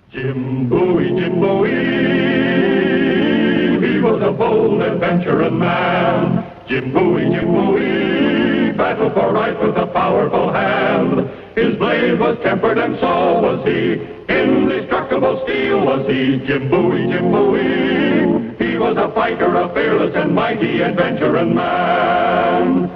Jim Bowie, he was a bold adventuring man. Jim Bowie, battled for right with a powerful hand. His blade was tempered and so was he. Indestructible steel was he. Jim Bowie, he was a fighter, a fearless and mighty adventuring man.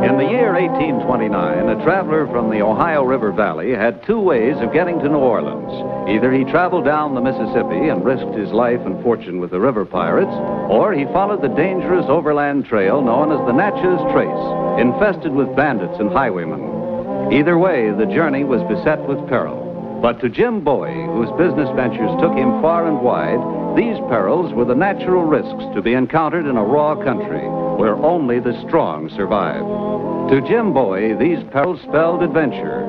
In the year 1829, a traveler from the Ohio River Valley had two ways of getting to New Orleans. Either he traveled down the Mississippi and risked his life and fortune with the river pirates, or he followed the dangerous overland trail known as the Natchez Trace, infested with bandits and highwaymen. Either way, the journey was beset with peril. But to Jim Bowie, whose business ventures took him far and wide, these perils were the natural risks to be encountered in a raw country where only the strong survive. To Jim Bowie, these perils spelled adventure.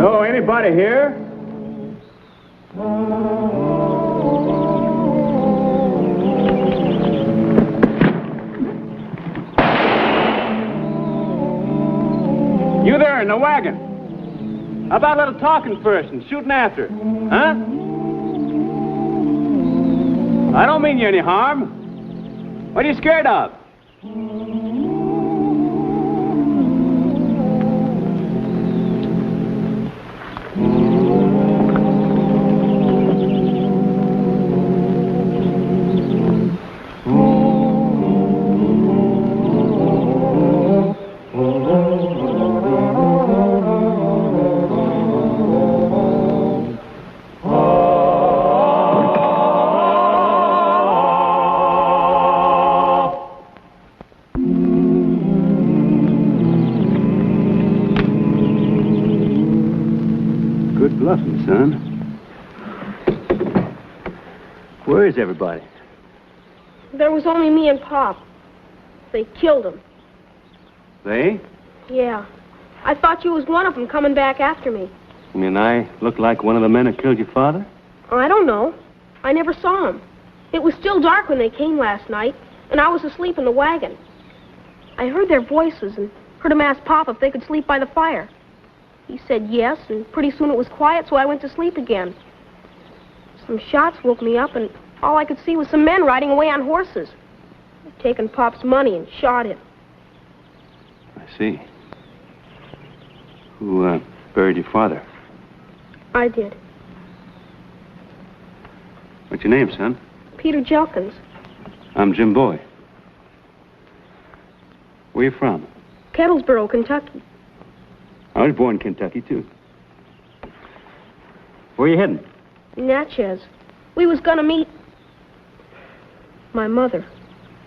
Oh, anybody here? You there in the wagon? How about a little talking first and shooting after? Huh? I don't mean you any harm. What are you scared of? Good bluffing, son. Where is everybody? There was only me and Pop. They killed him. They? Yeah. I thought you was one of them coming back after me. You mean I look like one of the men who killed your father? I don't know. I never saw him. It was still dark when they came last night, and I was asleep in the wagon. I heard their voices and heard them ask Pop if they could sleep by the fire. He said yes, and pretty soon it was quiet, so I went to sleep again. Some shots woke me up, and all I could see was some men riding away on horses. They'd taken Pop's money and shot him. I see. Who buried your father? I did. What's your name, son? Peter Jelkins. I'm Jim Bowie. Where you from? Kettlesboro, Kentucky. I was born in Kentucky, too. Where you heading? Natchez. We was gonna meet my mother.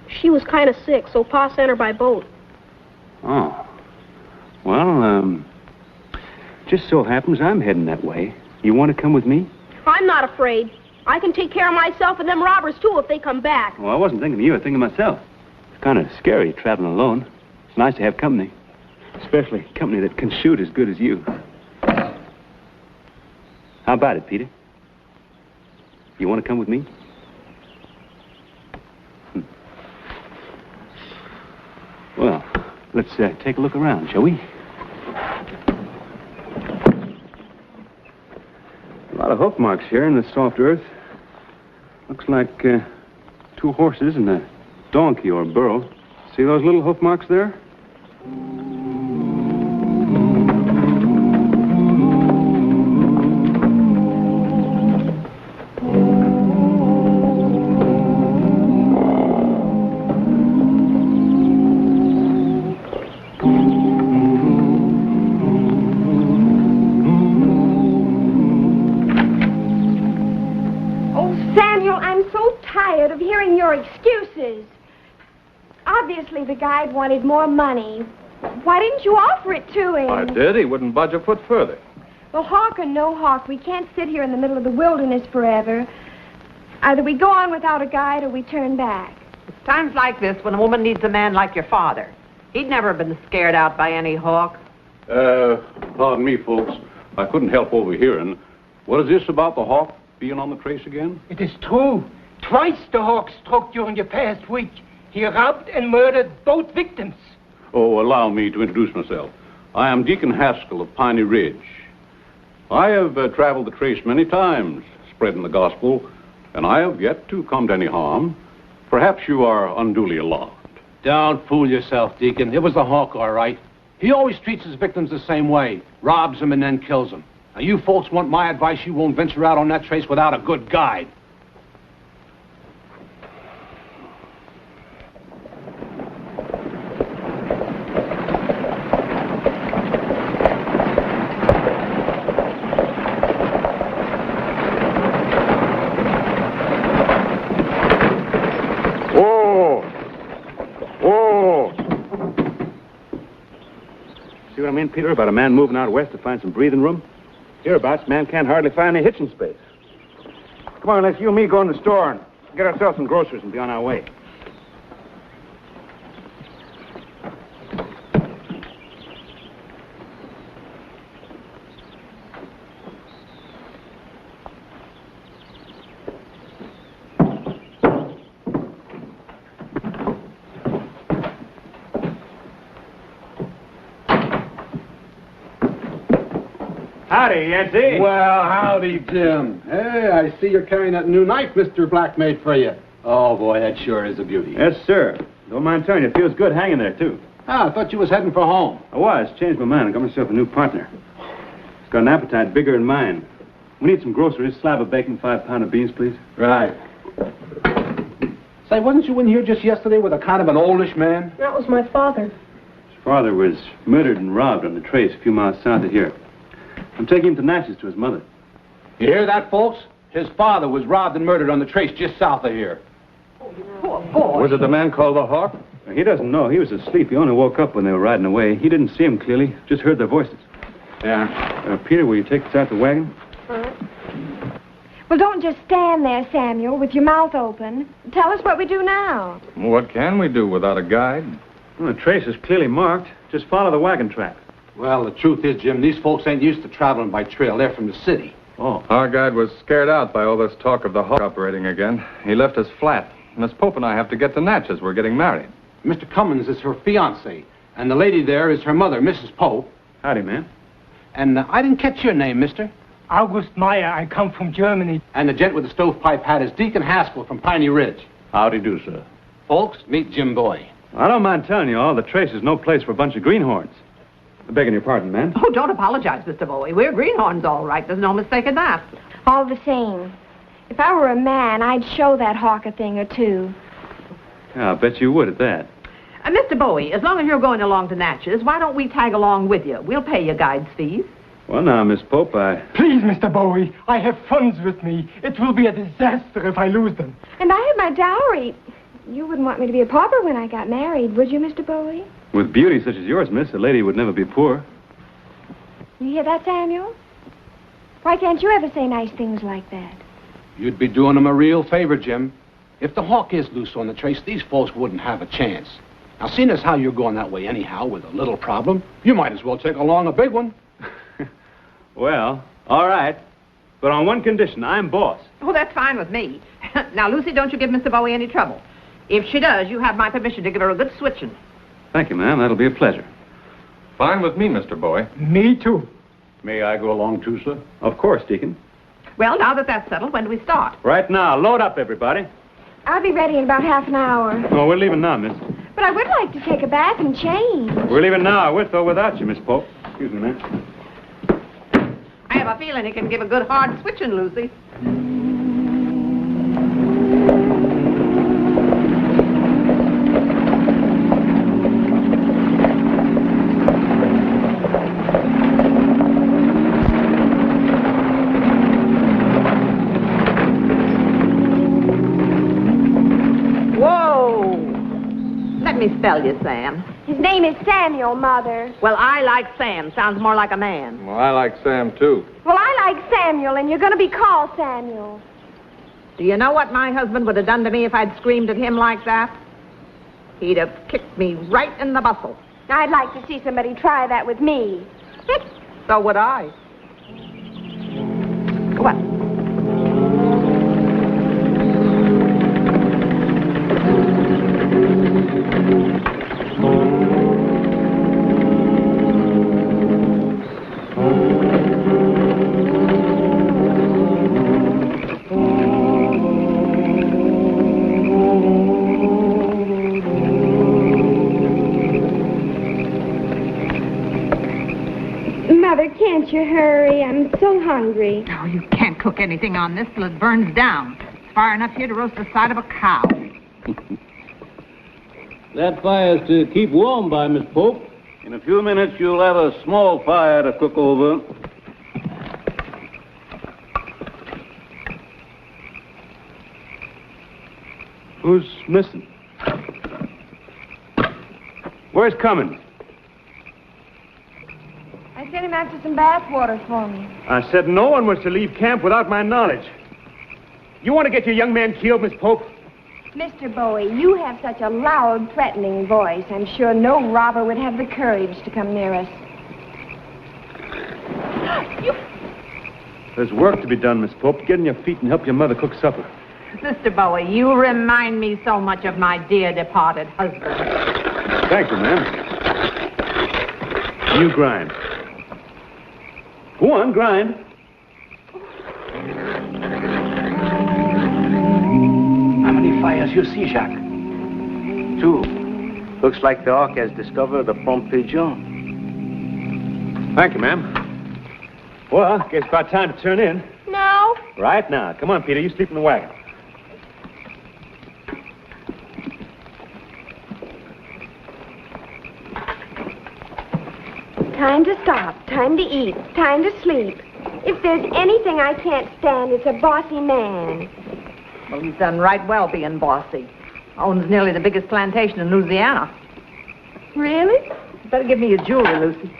She was kind of sick, so Pa sent her by boat. Oh. Well, just so happens I'm heading that way. You want to come with me? I'm not afraid. I can take care of myself and them robbers, too, if they come back. Well, I wasn't thinking of you. I was thinking of myself. It's kind of scary traveling alone. It's nice to have company. Especially company that can shoot as good as you. How about it, Peter? You want to come with me? Well, let's take a look around, shall we? A lot of hoof marks here in the soft earth. Looks like 2 horses and a donkey or burro. See those little hoof marks there? Excuses. Obviously, the guide wanted more money. Why didn't you offer it to him? I did. He wouldn't budge a foot further. Well, hawk or no hawk, we can't sit here in the middle of the wilderness forever. Either we go on without a guide or we turn back. It's times like this when a woman needs a man like your father. He'd never been scared out by any hawk. Pardon me, folks. I couldn't help overhearing. What is this about the hawk being on the trace again? It is true. Twice the hawk struck during the past week. He robbed and murdered both victims. Oh, allow me to introduce myself. I am Deacon Haskell of Piney Ridge. I have traveled the trace many times, spreading the gospel, and I have yet to come to any harm. Perhaps you are unduly alarmed. Don't fool yourself, Deacon. It was the hawk, all right. He always treats his victims the same way. Robs them and then kills them. Now, you folks want my advice, you won't venture out on that trace without a good guide. See what I mean, Peter, about a man moving out west to find some breathing room? Hereabouts, man can't hardly find any hitching space. Come on, let's you and me go in the store and get ourselves some groceries and be on our way. Howdy, Yancey. Well, howdy, Jim. Hey, I see you're carrying that new knife Mr. Black made for you. Oh, boy, that sure is a beauty. Yes, sir. Don't mind telling you, it feels good hanging there, too. Ah, I thought you was heading for home. I was. Changed my mind. I got myself a new partner. He's got an appetite bigger than mine. We need some groceries. Slab of bacon, 5 pound of beans, please. Right. Say, wasn't you in here just yesterday with a kind of an oldish man? That was my father. His father was murdered and robbed on the trace a few miles south of here. I'm taking him to Natchez to his mother. You hear that, folks? His father was robbed and murdered on the trace just south of here. Poor boy. Was it the man called the hawk? He doesn't know. He was asleep. He only woke up when they were riding away. He didn't see him clearly, just heard their voices. Yeah. Peter, will you take us out the wagon? Well, don't just stand there, Samuel, with your mouth open. Tell us what we do now. What can we do without a guide? Well, the trace is clearly marked. Just follow the wagon track. Well, the truth is, Jim, these folks ain't used to traveling by trail. They're from the city. Oh. Our guide was scared out by all this talk of the hawk operating again. He left us flat. Miss Pope and I have to get to Natchez. We're getting married. Mr. Cummins is her fiancé, and the lady there is her mother, Mrs. Pope. Howdy, man. And I didn't catch your name, mister. August Meyer, I come from Germany. And the gent with the stovepipe hat is Deacon Haskell from Piney Ridge. Howdy do, sir. Folks, meet Jim Bowie. I don't mind telling you all, the trace is no place for a bunch of greenhorns. Begging your pardon, ma'am. Oh, don't apologize, Mr. Bowie. We're greenhorns, all right. There's no mistake in that. All the same, if I were a man, I'd show that hawk a thing or two. Yeah, I'll bet you would at that. Mr. Bowie, as long as you're going along to Natchez, why don't we tag along with you? We'll pay your guide's fees. Well, now, Miss Pope, Please, Mr. Bowie, I have funds with me. It will be a disaster if I lose them. And I have my dowry. You wouldn't want me to be a pauper when I got married, would you, Mr. Bowie? With beauty such as yours, miss, a lady would never be poor. You hear that, Samuel? Why can't you ever say nice things like that? You'd be doing them a real favor, Jim. If the hawk is loose on the trace, these folks wouldn't have a chance. Now, seeing as how you're going that way anyhow with a little problem, you might as well take along a big one. Well, all right. But on one condition, I'm boss. Oh, that's fine with me. Now, Lucy, don't you give Mr. Bowie any trouble. If she does, you have my permission to give her a good switching. Thank you, ma'am. That'll be a pleasure. Fine with me, Mr. Bowie. Me too. May I go along too, sir? Of course, Deacon. Well, now that that's settled, when do we start? Right now. Load up, everybody. I'll be ready in about half an hour. No, we're leaving now, miss. But I would like to take a bath and change. We're leaving now, with or without you, Miss Pope. Excuse me, ma'am. I have a feeling he can give a good hard switching, Lucy. Let me spell you, Sam. His name is Samuel, Mother. Well, I like Sam. Sounds more like a man. Well, I like Sam, too. Well, I like Samuel, and you're going to be called Samuel. Do you know what my husband would have done to me if I'd screamed at him like that? He'd have kicked me right in the bustle. I'd like to see somebody try that with me. So would I. Go on. Mother, can't you hurry? I'm so hungry. Oh, you can't cook anything on this till it burns down. It's far enough here to roast the side of a cow. That fire's to keep warm by, Miss Pope. In a few minutes, you'll have a small fire to cook over. Who's missing? Where's Cummins? I sent him after some bath water for me. I said no one was to leave camp without my knowledge. You want to get your young man killed, Miss Pope? Mr. Bowie, you have such a loud, threatening voice. I'm sure no robber would have the courage to come near us. There's work to be done, Miss Pope. Get on your feet and help your mother cook supper. Mr. Bowie, you remind me so much of my dear departed husband. Thank you, ma'am. You grind. Go on, grind. How many fires you see, Jacques? 2. Looks like the Hawk has discovered the prompt pigeon. Thank you, ma'am. Well, guess it's about time to turn in. No. Right now. Come on, Peter. You sleep in the wagon. Time to stop, time to eat, time to sleep. If there's anything I can't stand, it's a bossy man. Well, he's done right well being bossy. Owns nearly the biggest plantation in Louisiana. Really? You better give me your jewelry, Lucy.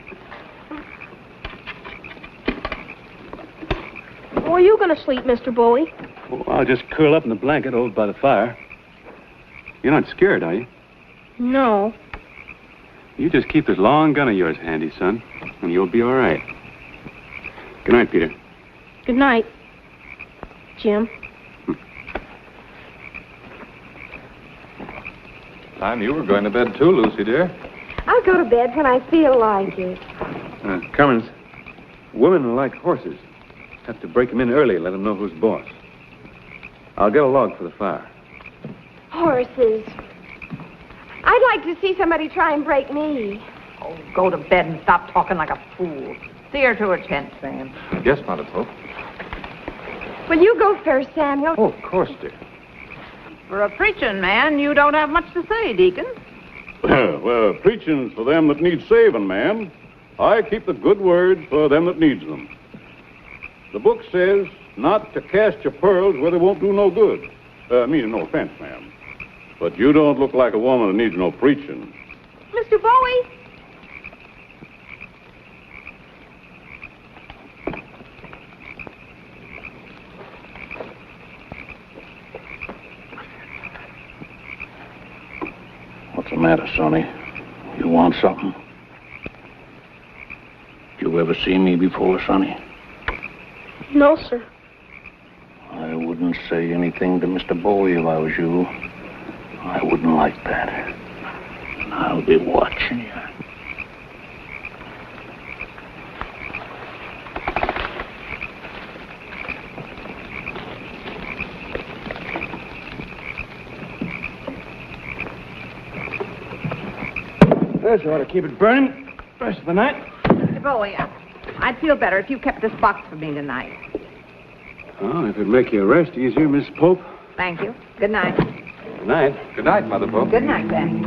Where are you going to sleep, Mr. Bowie? Oh, I'll just curl up in the blanket over by the fire. You're not scared, are you? No. You just keep this long gun of yours handy, son, and you'll be all right. Good night, Peter. Good night, Jim. Time you were going to bed too, Lucy, dear. I'll go to bed when I feel like it. Cummins, women are like horses. Have to break them in early and let them know who's boss. I'll get a log for the fire. Horses. I'd like to see somebody try and break me. Oh, go to bed and stop talking like a fool. See her to her tent, Sam. Yes, Mother Pope. Will you go first, Samuel? Oh, of course, dear. For a preaching man, you don't have much to say, Deacon. Well, preaching's for them that need saving, ma'am. I keep the good word for them that needs them. The book says not to cast your pearls where they won't do no good. Meaning no offense, ma'am. But you don't look like a woman that needs no preaching. Mr. Bowie? What's the matter, Sonny? You want something? You ever seen me before, Sonny? No, sir. I wouldn't say anything to Mr. Bowie if I was you. I wouldn't like that. And I'll be watching you. This ought to keep it burning the rest of the night. Mr. Bowie, I'd feel better if you kept this box for me tonight. Oh, if it'd make your rest easier, Miss Pope. Thank you. Good night. Good night. Good night, Mother Pope. Good night, then.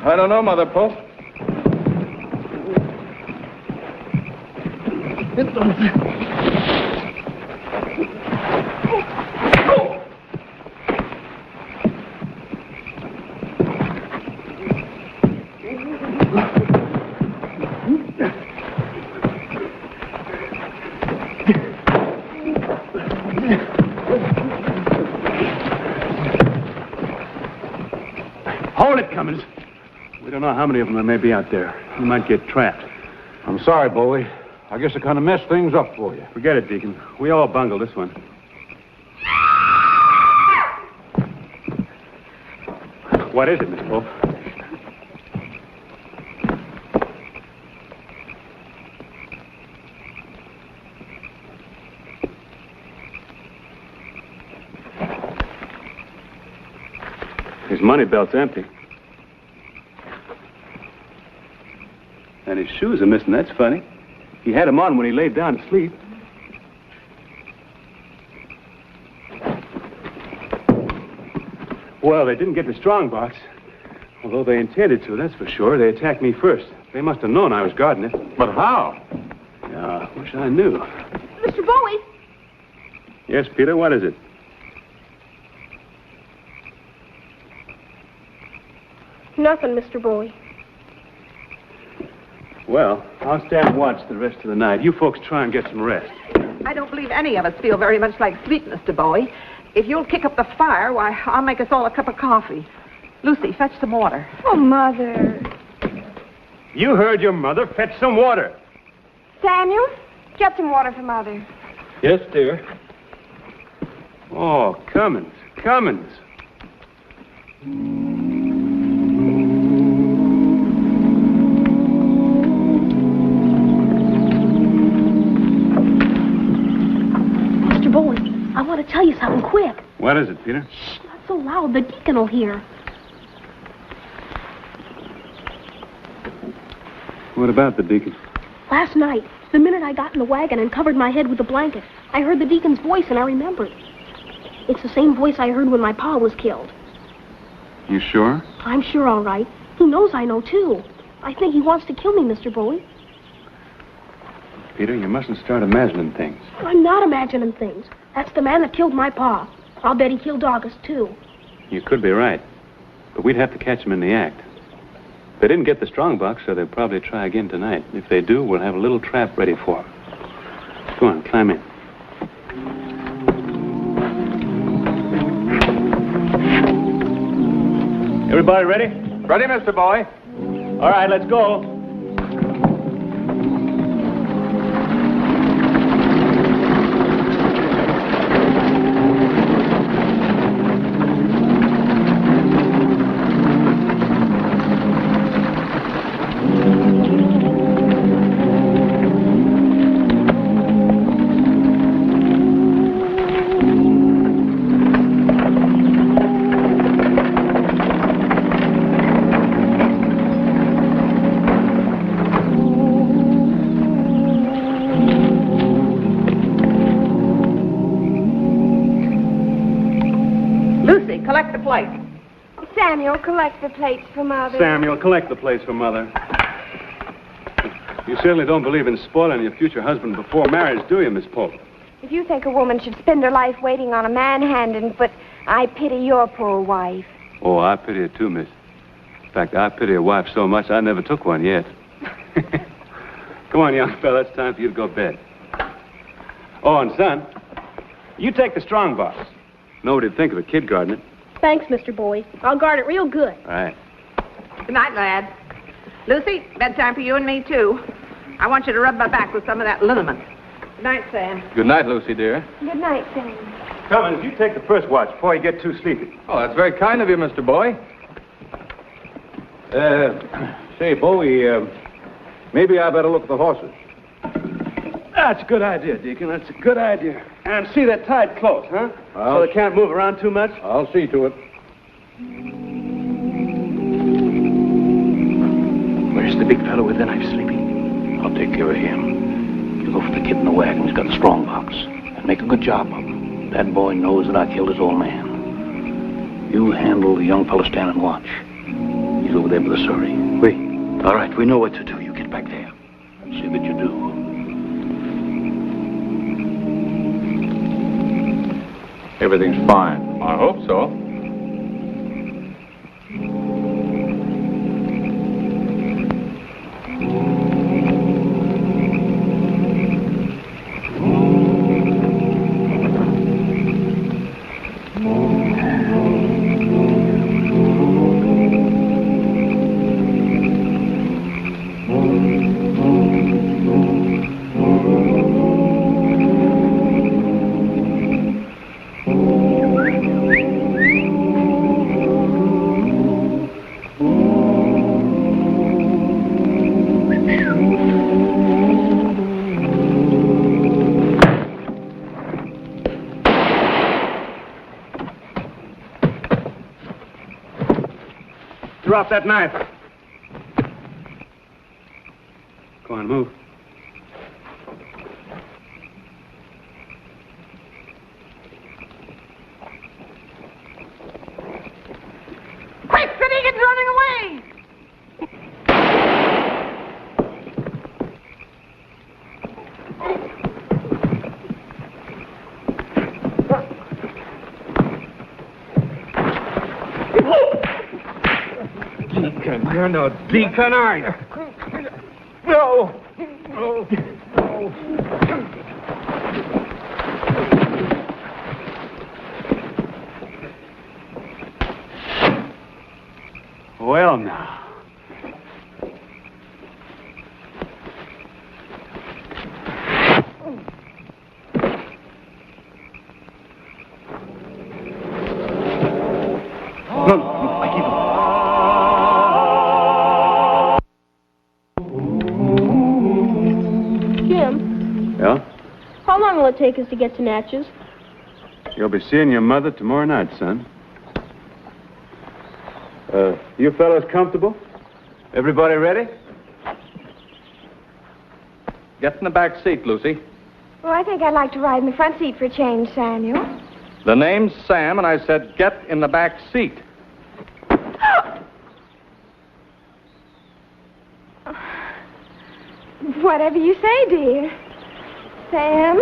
I don't know, Mother Pope. Hold it, Cummins. We don't know how many of them there may be out there. We might get trapped. I'm sorry, Bowie. I guess I kind of messed things up for you. Forget it, Deacon. We all bungled this one. What is it, Miss Pope? His money belt's empty. And his shoes are missing. That's funny. He had them on when he laid down to sleep. Well, they didn't get the strong box. Although they intended to, that's for sure. They attacked me first. They must have known I was guarding it. But how? Yeah, I wish I knew. Mr. Bowie! Yes, Peter, what is it? Nothing, Mr. Bowie. Well, I'll stand watch the rest of the night. You folks try and get some rest. I don't believe any of us feel very much like sleep, Mr. Bowie. If you'll kick up the fire, why, I'll make us all a cup of coffee. Lucy, fetch some water. Oh, Mother. You heard your mother. Fetch some water. Samuel, get some water for Mother. Yes, dear. Oh, Cummins. Cummins. Mr. Bowie, I want to tell you something quick. What is it, Peter? Shh, not so loud. The deacon will hear. What about the deacon? Last night, the minute I got in the wagon and covered my head with a blanket, I heard the deacon's voice and I remembered. It's the same voice I heard when my pa was killed. You sure? I'm sure, all right. He knows I know, too. I think he wants to kill me, Mr. Bowie. Peter, you mustn't start imagining things. I'm not imagining things. That's the man that killed my pa. I'll bet he killed August, too. You could be right. But we'd have to catch him in the act. They didn't get the strong box, so they'll probably try again tonight. If they do, we'll have a little trap ready for them. Go on, climb in. Everybody ready? Ready, Mr. Bowie? All right, let's go. Collect the plate. Samuel, collect the plates for Mother. Samuel, collect the plates for Mother. You certainly don't believe in spoiling your future husband before marriage, do you, Miss Pope? If you think a woman should spend her life waiting on a man hand and foot, I pity your poor wife. Oh, I pity her too, miss. In fact, I pity a wife so much I never took one yet. Come on, young fella, it's time for you to go to bed. Oh, and son, you take the strong box. Nobody'd think of a kid guarding it. Thanks, Mr. Bowie. I'll guard it real good. All right. Good night, lad. Lucy, bedtime for you and me, too. I want you to rub my back with some of that liniment. Good night, Sam. Good night, Lucy, dear. Good night, Sam. Cummins, you take the first watch before you get too sleepy. Oh, that's very kind of you, Mr. Bowie. Say, Bowie, maybe I better look at the horses. That's a good idea, Deacon. That's a good idea. And see, they're tied close, huh? So they can't move around too much? I'll see to it. Where's the big fellow with the knife sleeping? I'll take care of him. You go for the kid in the wagon. He's got the strong box. And make a good job of him. That boy knows that I killed his old man. You handle the young fellow standing watch. He's over there by the Surrey. Oui. All right, we know what to do. You get back there. See that you do. Everything's fine. I hope so. Drop that knife. Go on, move. Quick, Finnegan's running away! Deacon, you're no deacon, are you? No. No. Well, now. Yeah? How long will it take us to get to Natchez? You'll be seeing your mother tomorrow night, son. You fellas comfortable? Everybody ready? Get in the back seat, Lucy. Well, I think I'd like to ride in the front seat for a change, Samuel. The name's Sam, and I said get in the back seat. Whatever you say, dear. Sam?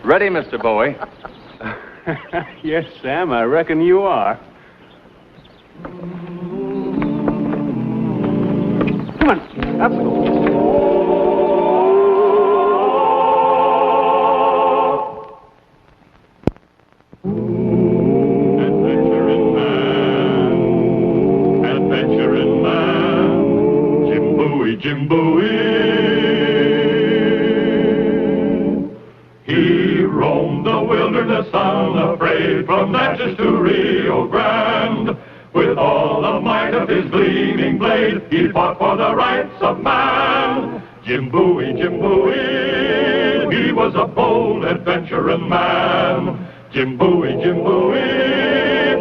Ready, Mr. Bowie? Yes, Sam, I reckon you are. Come on, up we go. Adventuring man, Jim Bowie. He roamed the wilderness unafraid, from Natchez to Rio Grande. With all the might of his gleaming blade, he fought for the rights of man. Jim Bowie, he was a bold adventuring man. Jim Bowie,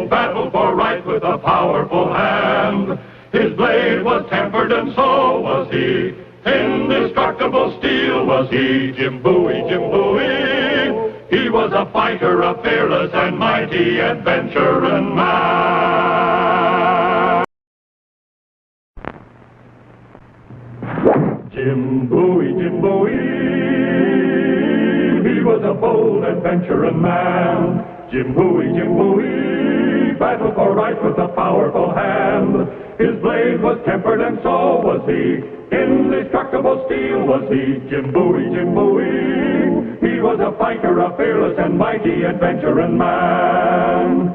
battled for right with a powerful hand. His blade was tempered and so was he. Indestructible steel was he. Jim Bowie. He was a fighter, a fearless and mighty adventuring man. Jim Bowie, he was a bold adventuring man. Jim Bowie, battled for right with a powerful hand. His blade was tempered and so was he. Indestructible steel was he. Jim Bowie. He was a fighter, a fearless and mighty adventuring man.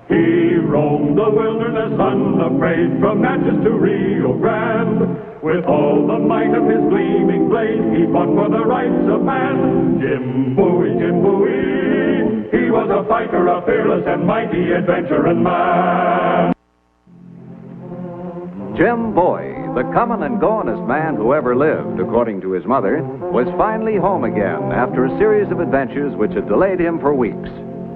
He roamed the wilderness unafraid, from Natchez to Rio Grande. With all the might of his gleaming blade, he fought for the rights of man. Jim Bowie. He was a fighter, a fearless and mighty adventuring man. Jim Bowie, the comin' and goin'est man who ever lived, according to his mother, was finally home again after a series of adventures which had delayed him for weeks.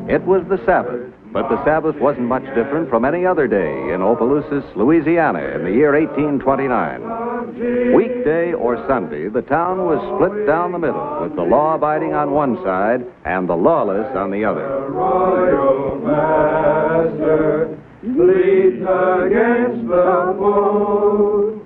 It was the Sabbath, But the Sabbath wasn't much different from any other day in Opelousas, Louisiana, in the year 1829. Weekday or Sunday, the town was split down the middle, with the law-abiding on one side and the lawless on the other. Royal master leads against the foe.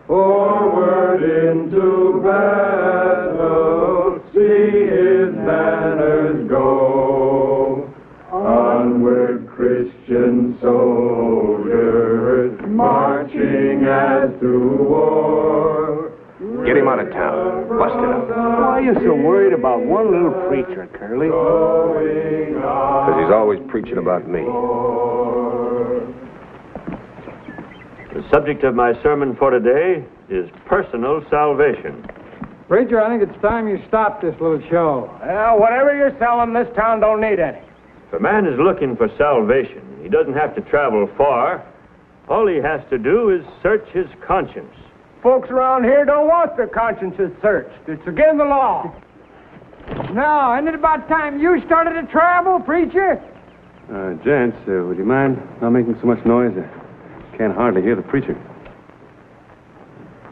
Forward into battle, see his banners go. Onward, Christian soldiers, marching as to war. Get him out of town. Bust it up. Why are you so worried about one little preacher, Curly? Because he's always preaching about me. The subject of my sermon for today is personal salvation. Preacher, I think it's time you stopped this little show. Well, whatever you're selling, this town don't need any. If a man is looking for salvation, he doesn't have to travel far. All he has to do is search his conscience. Folks around here don't want their consciences searched. It's against the law. Now, isn't it about time you started to travel, preacher? Gents, would you mind not making so much noise? I can't hardly hear the preacher.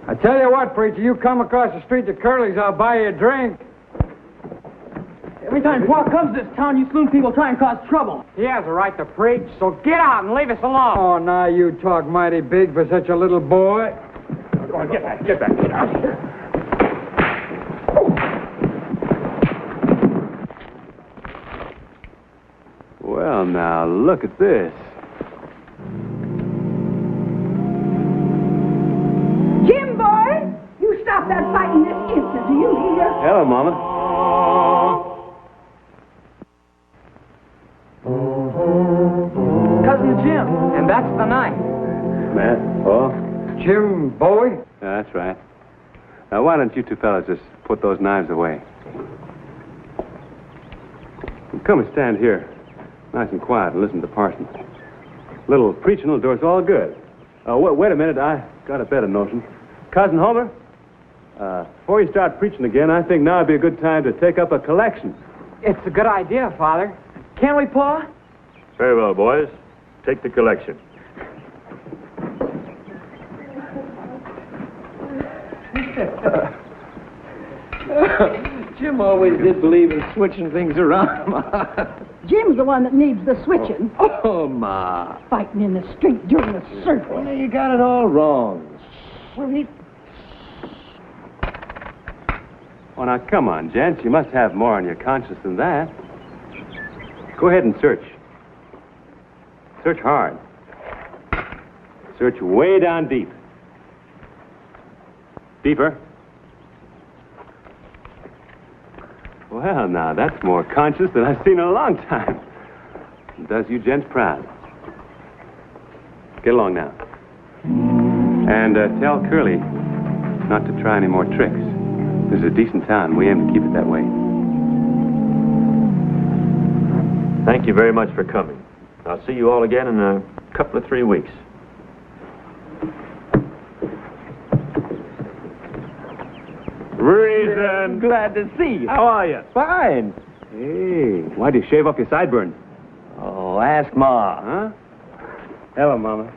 I tell you what, preacher, you come across the street to Curly's, I'll buy you a drink. Every time Pa comes to this town, you saloon people try and cause trouble. He has a right to preach, so get out and leave us alone. Oh, now you talk mighty big for such a little boy. Go on, get back, get out here. Well, now, look at this. Jim, boy, you stop that fighting this instant, do you hear? Hello, Mama. Cousin Jim, and that's the knife. Matt, Paul. Jim Bowie? Yeah, that's right. Now, why don't you two fellas just put those knives away? Come and stand here, nice and quiet, and listen to Parson. Little preaching will do us all good. Wait a minute, I got a better notion. Cousin Homer, before you start preaching again, I think now would be a good time to take up a collection. It's a good idea, Father. Can't we, Pa? Very well, boys. Take the collection. Jim always did believe in switching things around, Ma. Jim's the one that needs the switching. Oh, Ma. Fighting in the street during the service. Well, you got it all wrong. Well, he... Oh, now, come on, gents. You must have more on your conscience than that. Go ahead and search. Search hard. Search way down deep. Deeper. Well, now, that's more conscious than I've seen in a long time. It does you gents proud. Get along now. And tell Curly not to try any more tricks. This is a decent town. We aim to keep it that way. Thank you very much for coming. I'll see you all again in a couple of 3 weeks. Reason. Glad to see you. How are you? Fine. Hey, why'd you shave off your sideburns? Oh, ask Ma. Huh? Hello, Mama.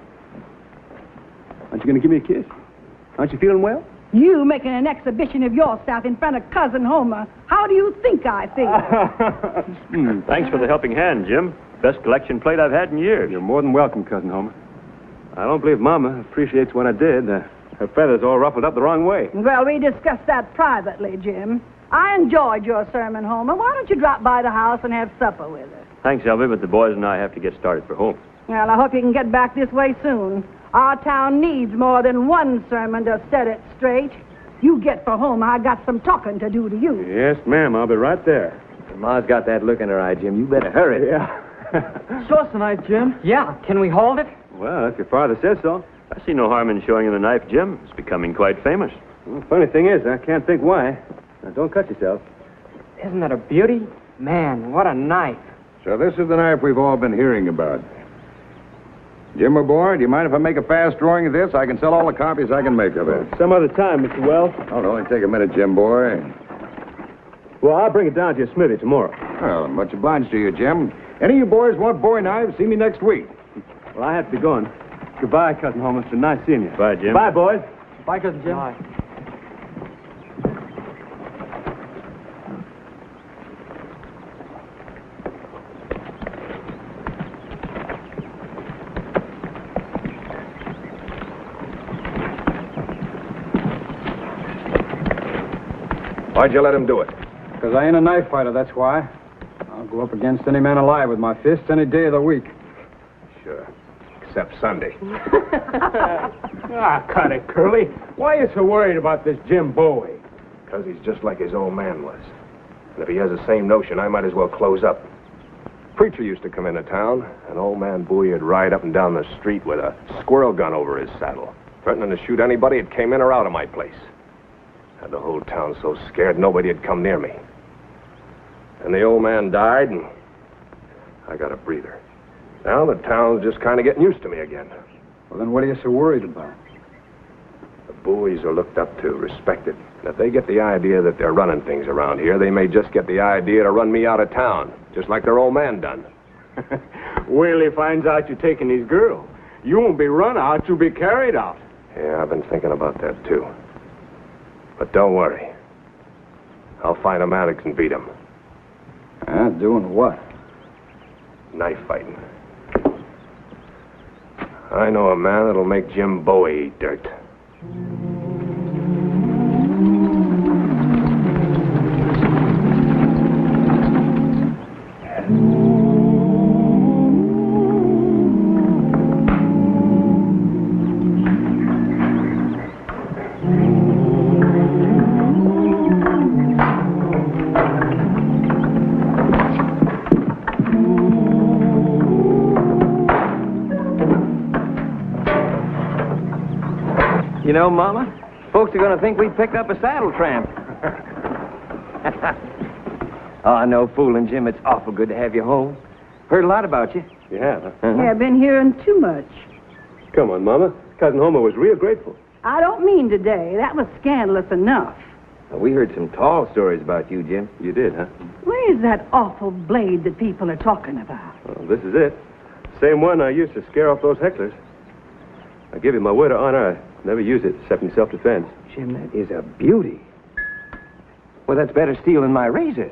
Aren't you going to give me a kiss? Aren't you feeling well? You making an exhibition of yourself in front of Cousin Homer. How do you think I feel? Thanks for the helping hand, Jim. Best collection plate I've had in years. You're more than welcome, Cousin Homer. I don't believe Mama appreciates what I did. Her feathers all ruffled up the wrong way. Well, we discussed that privately, Jim. I enjoyed your sermon, Homer. Why don't you drop by the house and have supper with us? Thanks, Elvie, but the boys and I have to get started for home. Well, I hope you can get back this way soon. Our town needs more than one sermon to set it straight. You get for home. I got some talking to do to you. Yes, ma'am. I'll be right there. Ma's got that look in her eye, Jim. You better hurry. Yeah. Show us the knife, Jim. Yeah. Can we hold it? Well, if your father says so. I see no harm in showing you the knife, Jim. It's becoming quite famous. Well, funny thing is, I can't think why. Now, don't cut yourself. Isn't that a beauty? Man, what a knife. So this is the knife we've all been hearing about. Jim, my boy, do you mind if I make a fast drawing of this? I can sell all the copies I can make of it. Some other time, Mr. Wells. Oh, it'll only take a minute, Jim, boy. Well, I'll bring it down to your smithy tomorrow. Well, I'm much obliged to you, Jim. Any of you boys want Bowie knives, see me next week. Well, I have to be going. Goodbye, Cousin Homer. It's been nice seeing you. Bye, Jim. Bye, boys. Bye, Cousin Jim. Bye. Why'd you let him do it? Because I ain't a knife fighter, that's why. I'll go up against any man alive with my fists any day of the week. Sure. Except Sunday. Ah, cut it, Curly. Why are you so worried about this Jim Bowie? Because he's just like his old man was. And if he has the same notion, I might as well close up. Preacher used to come into town, and old man Bowie would ride up and down the street with a squirrel gun over his saddle, threatening to shoot anybody that came in or out of my place. Had the whole town so scared nobody had come near me. And the old man died, and I got a breather. Now the town's just kind of getting used to me again. Well, then what are you so worried about? The Bowies are looked up to, respected. And if they get the idea that they're running things around here, they may just get the idea to run me out of town, just like their old man done. Wait till he finds out you're taking his girl. You won't be run out, you'll be carried out. Yeah, I've been thinking about that, too. But don't worry. I'll find a man who can beat him. Doing what? Knife fighting. I know a man that'll make Jim Bowie eat dirt. You know, Mama, folks are going to think we picked up a saddle tramp. Oh, no fooling, Jim. It's awful good to have you home. Heard a lot about you. You have, huh? Yeah, I've been hearing too much. Come on, Mama. Cousin Homer was real grateful. I don't mean today. That was scandalous enough. We heard some tall stories about you, Jim. You did, huh? Where's that awful blade that people are talking about? Well, this is it. Same one I used to scare off those hecklers. I give you my word of honor, I never use it except in self-defense. Jim, that is a beauty. Well, that's better steel than my razor.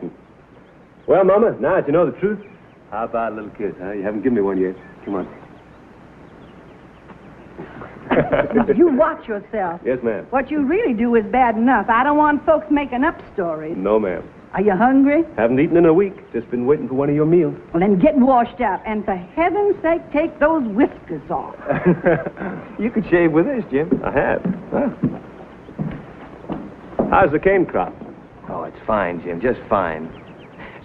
Well, Mama, now that you know the truth, how about a little kiss, huh? You haven't given me one yet. Come on. You watch yourself. Yes, ma'am. What you really do is bad enough. I don't want folks making up stories. No, ma'am. Are you hungry? Haven't eaten in a week. Just been waiting for one of your meals. Well, then get washed up. And for heaven's sake, take those whiskers off. You could shave with this, Jim. I have. Huh? How's the cane crop? Oh, it's fine, Jim. Just fine.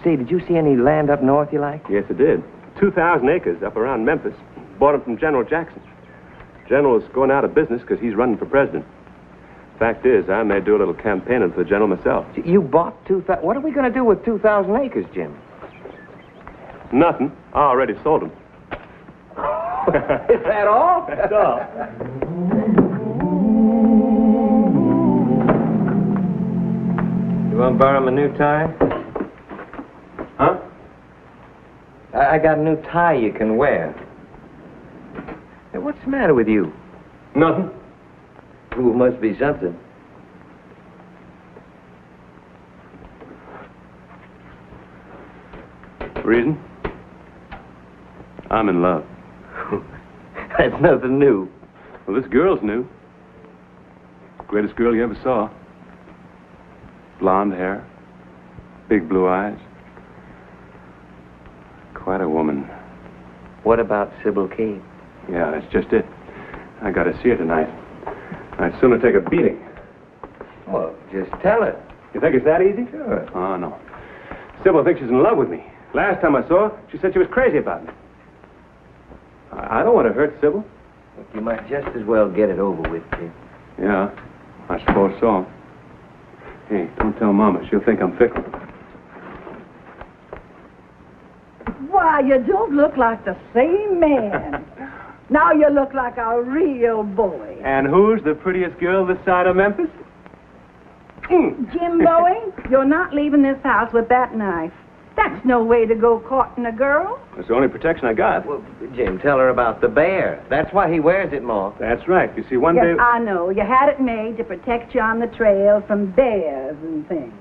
Say, did you see any land up north you like? Yes, I did. 2,000 acres up around Memphis. Bought them from General Jackson. General's going out of business because he's running for president. Fact is, I may do a little campaigning for the general myself. You bought 2,000... What are we going to do with 2,000 acres, Jim? Nothing. I already sold them. Is that all? That's all. You want to borrow my new tie? Huh? I got a new tie you can wear. Hey, what's the matter with you? Nothing. Ooh, must be something. Reason? I'm in love. That's nothing new. Well, this girl's new. Greatest girl you ever saw. Blonde hair. Big blue eyes. Quite a woman. What about Sybil Kane? Yeah, that's just it. I got to see her tonight. I'd sooner take a beating. Well, just tell her. You think it's that easy? Sure. Oh, no. Sybil thinks she's in love with me. Last time I saw her, she said she was crazy about me. I don't want to hurt Sybil. Look, you might just as well get it over with, Jim. Yeah, I suppose so. Hey, don't tell Mama. She'll think I'm fickle. Why, you don't look like the same man. Now you look like a real boy. And who's the prettiest girl this side of Memphis? Jim Bowie, you're not leaving this house with that knife. That's no way to go courting a girl. That's the only protection I got. Well, Jim, tell her about the bear. That's why he wears it, Ma. That's right. You see, one Yes, day... I know. You had it made to protect you on the trail from bears and things.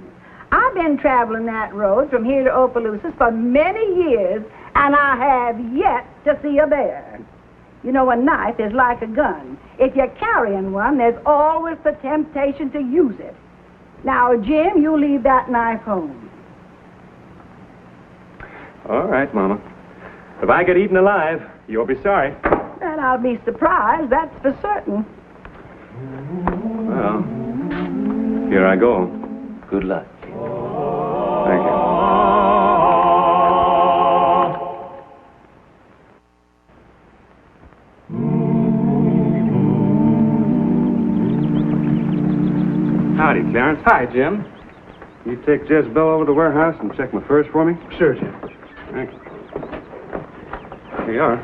I've been traveling that road from here to Opelousas for many years, and I have yet to see a bear. You know, a knife is like a gun. If you're carrying one, there's always the temptation to use it. Now, Jim, you leave that knife home. All right, Mama. If I get eaten alive, you'll be sorry. And I'll be surprised, that's for certain. Well, here I go. Good luck. Thank you. Howdy, Clarence. Hi, Jim. You take Jezebel over to the warehouse and check my furs for me? Sure, Jim. Thank you. Here you are.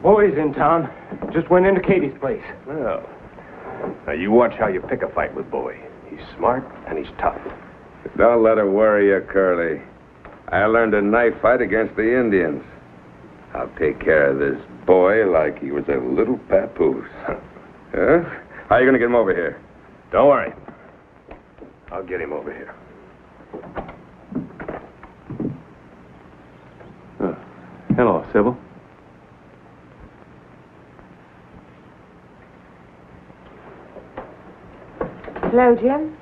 Bowie's in town. Just went into Katie's place. Well, now you watch how you pick a fight with Bowie. He's smart and he's tough. Don't let it worry you, Curly. I learned a knife fight against the Indians. I'll take care of this boy like he was a little papoose. Huh? How are you going to get him over here? Don't worry. I'll get him over here. Hello, Sybil. Hello, Jim.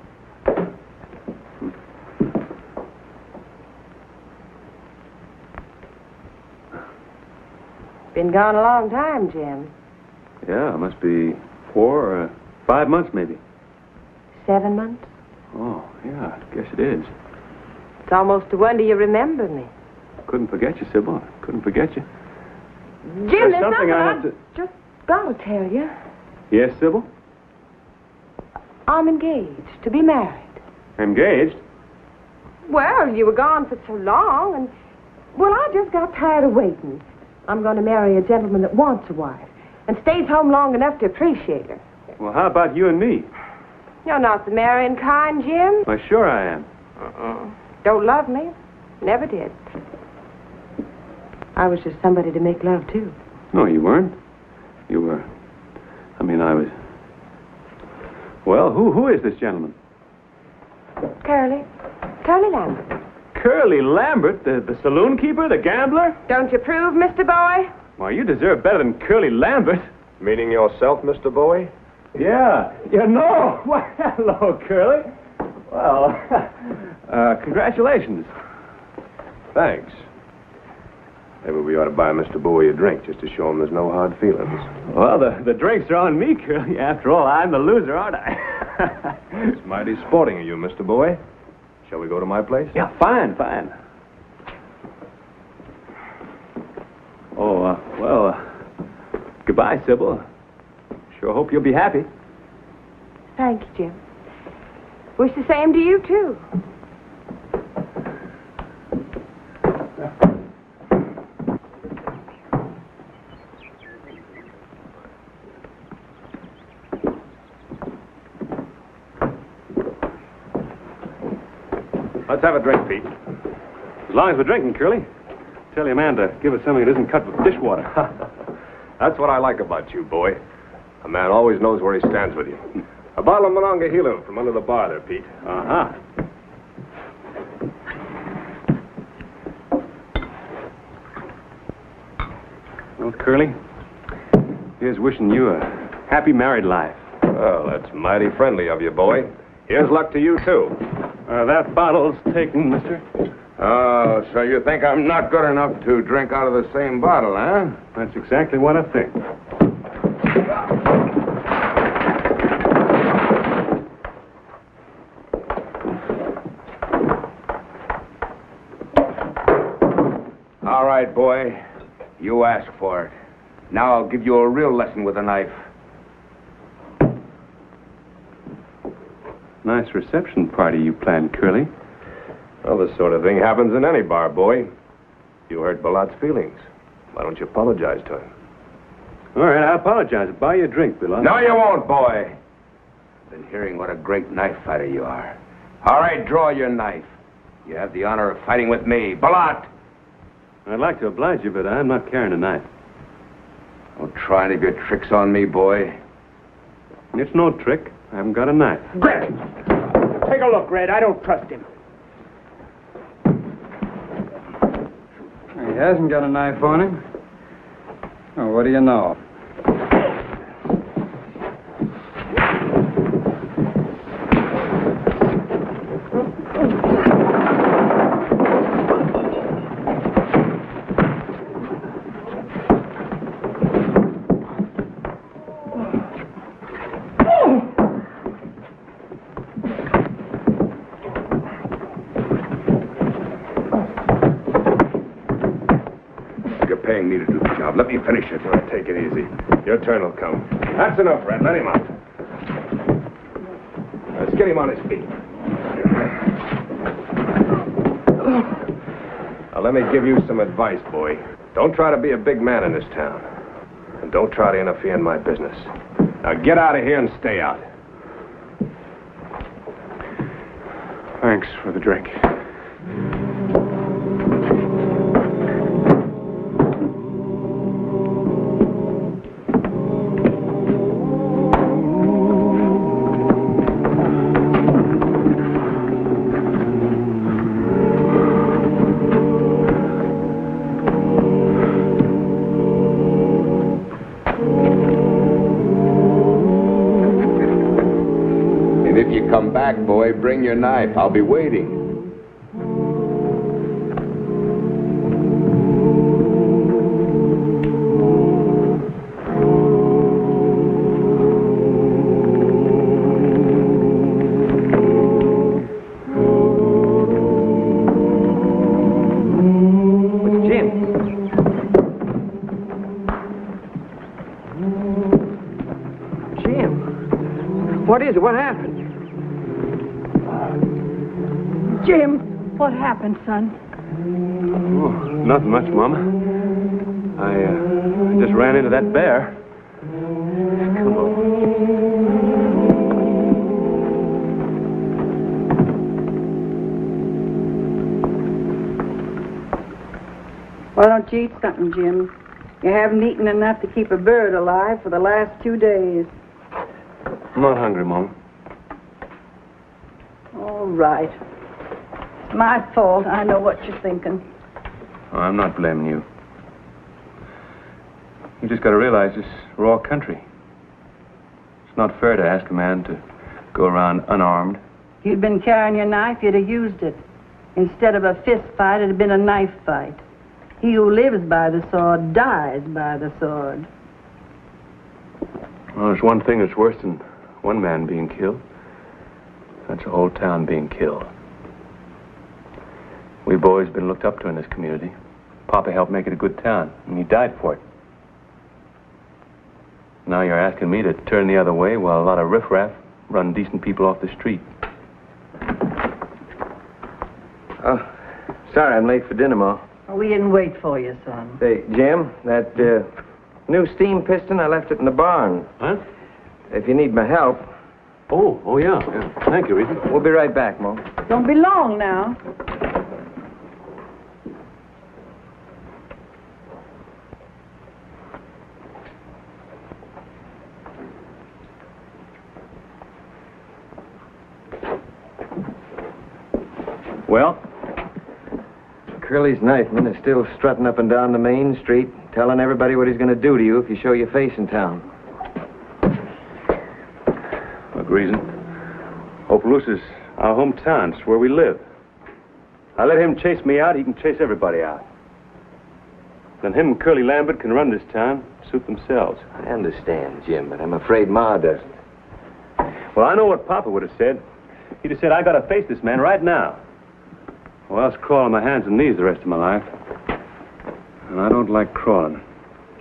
Been gone a long time, Jim. Yeah, it must be 4 or 5 months, maybe. 7 months? Oh, yeah, I guess it is. It's almost a wonder you remember me. Couldn't forget you, Sybil. Couldn't forget you. Jim, there's something I have I've just got to tell you. Yes, Sybil? I'm engaged to be married. Engaged? Well, you were gone for so long, and, well, I just got tired of waiting. I'm going to marry a gentleman that wants a wife and stays home long enough to appreciate her. Well, how about you and me? You're not the marrying kind, Jim. Why, sure I am. Don't love me. Never did. I was just somebody to make love to. No, you weren't. You were... I was... Well, who is this gentleman? Curly Lambert. Curly Lambert, the saloon keeper, the gambler? Don't you approve, Mr. Bowie? Why, you deserve better than Curly Lambert. Meaning yourself, Mr. Bowie? Yeah. No. Why, hello, Curly. Well, congratulations. Thanks. Maybe we ought to buy Mr. Bowie a drink just to show him there's no hard feelings. Well, the drinks are on me, Curly. After all, I'm the loser, aren't I? It's mighty sporting of you, Mr. Bowie. Shall we go to my place? Yeah, fine. Oh, goodbye, Sybil. Sure hope you'll be happy. Thank you, Jim. Wish the same to you, too. Let's have a drink, Pete. As long as we're drinking, Curly. Tell your man to give us something that isn't cut with dishwater. That's what I like about you, Bowie. A man always knows where he stands with you. A bottle of Monongahela from under the bar there, Pete. Uh-huh. Well, Curly, here's wishing you a happy married life. Well, that's mighty friendly of you, Bowie. Here's luck to you, too. That bottle's taken, mister. Oh, so you think I'm not good enough to drink out of the same bottle, huh? That's exactly what I think. All right, boy. You asked for it. Now I'll give you a real lesson with a knife. Nice reception party you planned, Curly. Well, this sort of thing happens in any bar, Bowie. You hurt Bilot's feelings. Why don't you apologize to him? All right, I apologize. I'll buy you a drink, Bilot. No, you won't, boy. than hearing what a great knife fighter you are. All right, draw your knife. You have the honor of fighting with me. Balat! I'd like to oblige you, but I'm not carrying a knife. Don't try any of your tricks on me, boy. It's no trick. I haven't got a knife. Red! Take a look, Red. I don't trust him. He hasn't got a knife on him. Oh, what do you know? Let me finish it. All right, take it easy. Your turn will come. That's enough, Red. Let him out. Let's get him on his feet. Now, let me give you some advice, boy. Don't try to be a big man in this town. And don't try to interfere in my business. Now, get out of here and stay out. Thanks for the drink. Come back, boy. Bring your knife. I'll be waiting. It's Jim. Jim. What is it? What happened? Jim, what happened, son? Oh, nothing much, Mama. I just ran into that bear. Come on. Why don't you eat something, Jim? You haven't eaten enough to keep a bird alive for the last 2 days. I'm not hungry, Mama. All right. It's my fault. I know what you're thinking. Oh, I'm not blaming you. You just got to realize this raw country. It's not fair to ask a man to go around unarmed. If you'd been carrying your knife, you'd have used it. Instead of a fist fight, it'd have been a knife fight. He who lives by the sword dies by the sword. Well, there's one thing that's worse than one man being killed. That's a whole town being killed. We boys been looked up to in this community. Papa helped make it a good town, and he died for it. Now you're asking me to turn the other way while a lot of riffraff run decent people off the street. Oh, sorry I'm late for dinner, Ma. We didn't wait for you, son. Say, Jim, that new steam piston, I left it in the barn. Huh? If you need my help. Oh, yeah. Thank you, Rita. We'll be right back, Ma. Don't be long now. Well? Curly's knifeman is still strutting up and down the main street, telling everybody what he's going to do to you if you show your face in town. What reason? Opelousas is our hometown. It's where we live. I let him chase me out, he can chase everybody out. Then him and Curly Lambert can run this town, suit themselves. I understand, Jim, but I'm afraid Ma doesn't. Well, I know what Papa would have said. He'd have said, I gotta face this man right now. Or else crawl on my hands and knees the rest of my life. And I don't like crawling.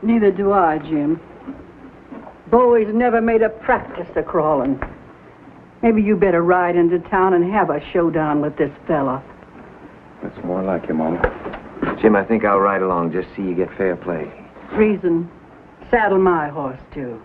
Neither do I, Jim. Bowie's never made a practice of crawling. Maybe you better ride into town and have a showdown with this fella. That's more like you, Mama. Jim, I think I'll ride along just so you get fair play. Reason. Saddle my horse, too.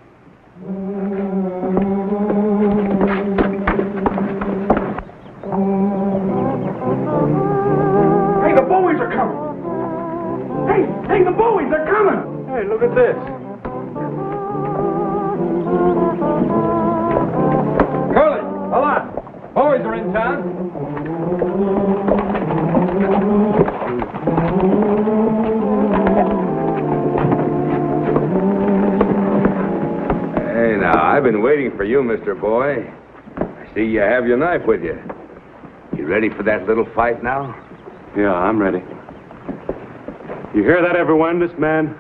I've been waiting for you, Mr. Boy. I see you have your knife with you. You ready for that little fight now? Yeah, I'm ready. You hear that, everyone? This man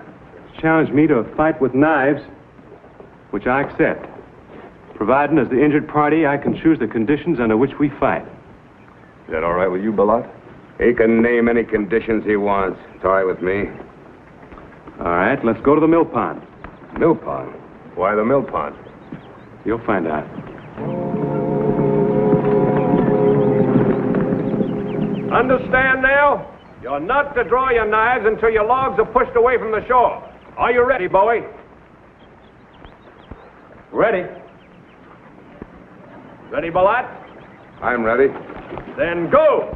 challenged me to a fight with knives, which I accept. Providing, as the injured party, I can choose the conditions under which we fight. Is that all right with you, Billat? He can name any conditions he wants. It's all right with me. All right, let's go to the mill pond. Mill pond? Why the mill pond? You'll find out. Understand now? You're not to draw your knives until your logs are pushed away from the shore. Are you ready, Bowie? Ready. Ready, Billat? I'm ready. Then go!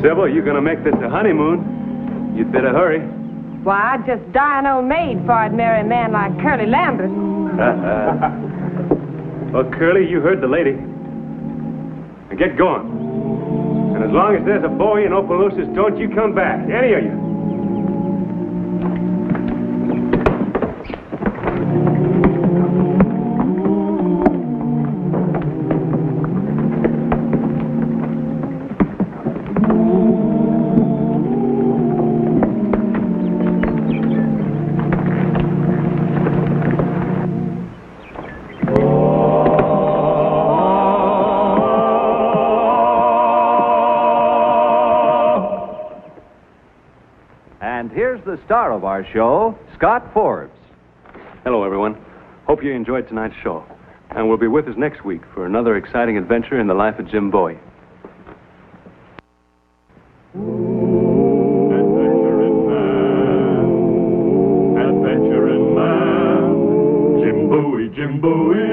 Sybil, you're gonna make this a honeymoon. You'd better hurry. Why, I'd just die an old maid before I'd marry a man like Curly Lambert. Well, Curly, you heard the lady. Now get going. And as long as there's a Bowie in Opelousas, don't you come back, any of you. The star of our show, Scott Forbes. Hello, everyone. Hope you enjoyed tonight's show. And will be with us next week for another exciting adventure in the life of Jim Bowie. Adventuring man, Jim Bowie, Jim Bowie.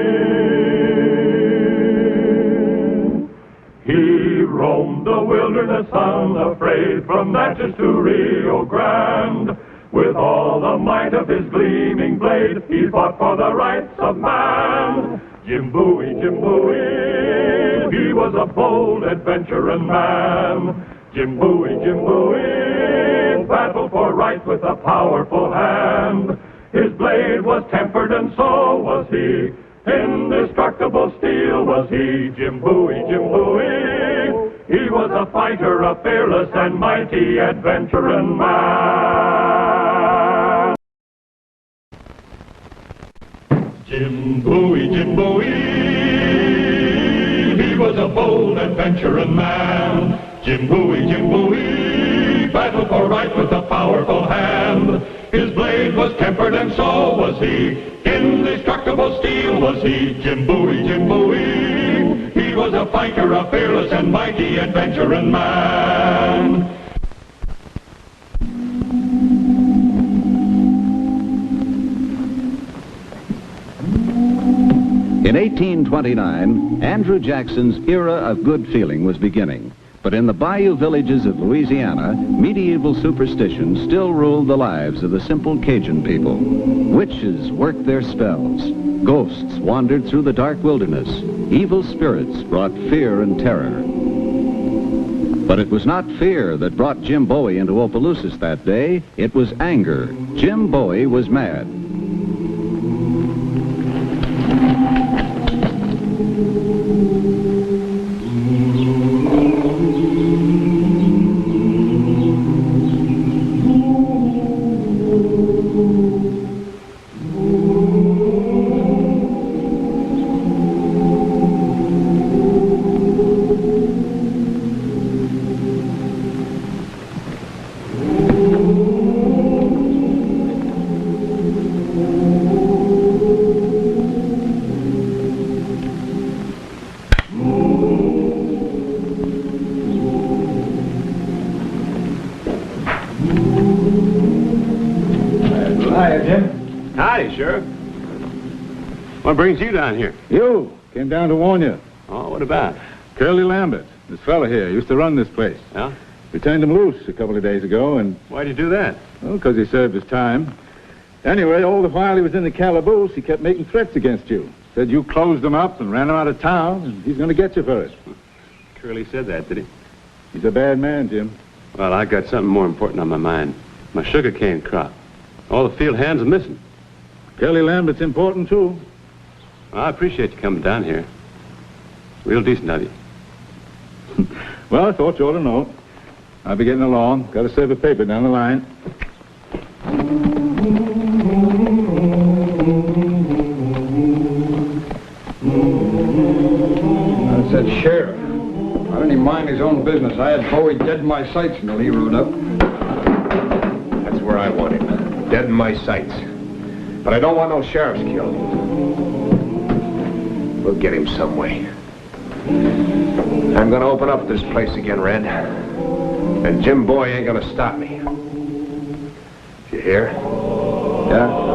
He roamed the wilderness unafraid from Natchez to Rio Grande. With all the might of his gleaming blade, he fought for the rights of man. Jim Bowie, Jim Bowie, he was a bold adventuring man. Jim Bowie, battled for right with a powerful hand. His blade was tempered and so was he. Indestructible steel was he. Jim Bowie, he was a fighter, a fearless and mighty adventuring man. Jim Bowie, he was a bold adventuring man. Jim Bowie, battled for right with a powerful hand. His blade was tempered and so was he. Indestructible steel was he. Jim Bowie, he was a fighter, a fearless and mighty adventuring man. In 1829, Andrew Jackson's era of good feeling was beginning. But in the bayou villages of Louisiana, medieval superstitions still ruled the lives of the simple Cajun people. Witches worked their spells. Ghosts wandered through the dark wilderness. Evil spirits brought fear and terror. But it was not fear that brought Jim Bowie into Opelousas that day. It was anger. Jim Bowie was mad. What brings you down here? You came down to warn you. Oh, what about? Curly Lambert, this fella here, used to run this place. Yeah? We turned him loose a couple of days ago, and... Why'd you do that? Well, because he served his time. Anyway, all the while he was in the calaboose, he kept making threats against you. Said you closed him up and ran him out of town, and he's going to get you for it. Curly said that, did he? He's a bad man, Jim. Well, I got something more important on my mind. My sugarcane crop. All the field hands are missing. Curly Lambert's important, too. Well, I appreciate you coming down here. Real decent of you. Well, I thought you ought to know. I'll be getting along. Got to serve a paper down the line. That's that sheriff. Why didn't he mind his own business? I had Bowie dead in my sights until he rode up. That's where I want him. Dead in my sights. But I don't want no sheriffs killed. We'll get him some way. I'm gonna open up this place again, Red. And Jim Bowie ain't gonna stop me. You hear? Yeah?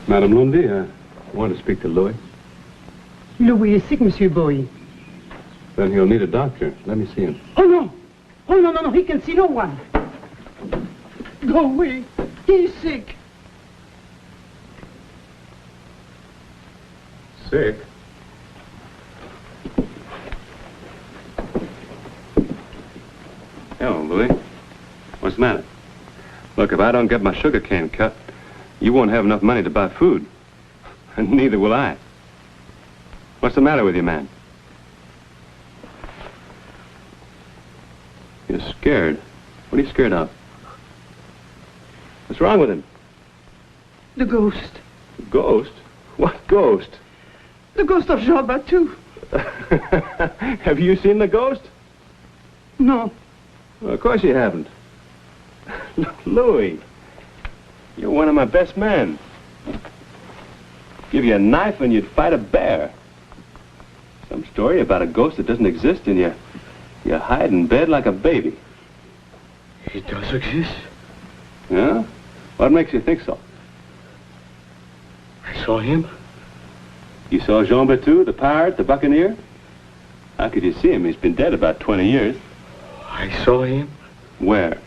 Madame Lundy, I want to speak to Louis. Louis is sick, Monsieur Bowie. Then he'll need a doctor. Let me see him. Oh, no. Oh, no. He can see no one. Go away. He's sick. Sick? Hello, Louis. What's the matter? Look, if I don't get my sugar cane cut, you won't have enough money to buy food. And neither will I. What's the matter with you, man? You're scared. What are you scared of? What's wrong with him? The ghost. The ghost? What ghost? The ghost of Jean Batoo. Have you seen the ghost? No. Well, of course you haven't. Louis, you're one of my best men. Give you a knife and you'd fight a bear. Some story about a ghost that doesn't exist and you hide in bed like a baby. He does exist. Yeah? What makes you think so? I saw him. You saw Jean Batoo, the pirate, the buccaneer? How could you see him? He's been dead about 20 years. I saw him. Where?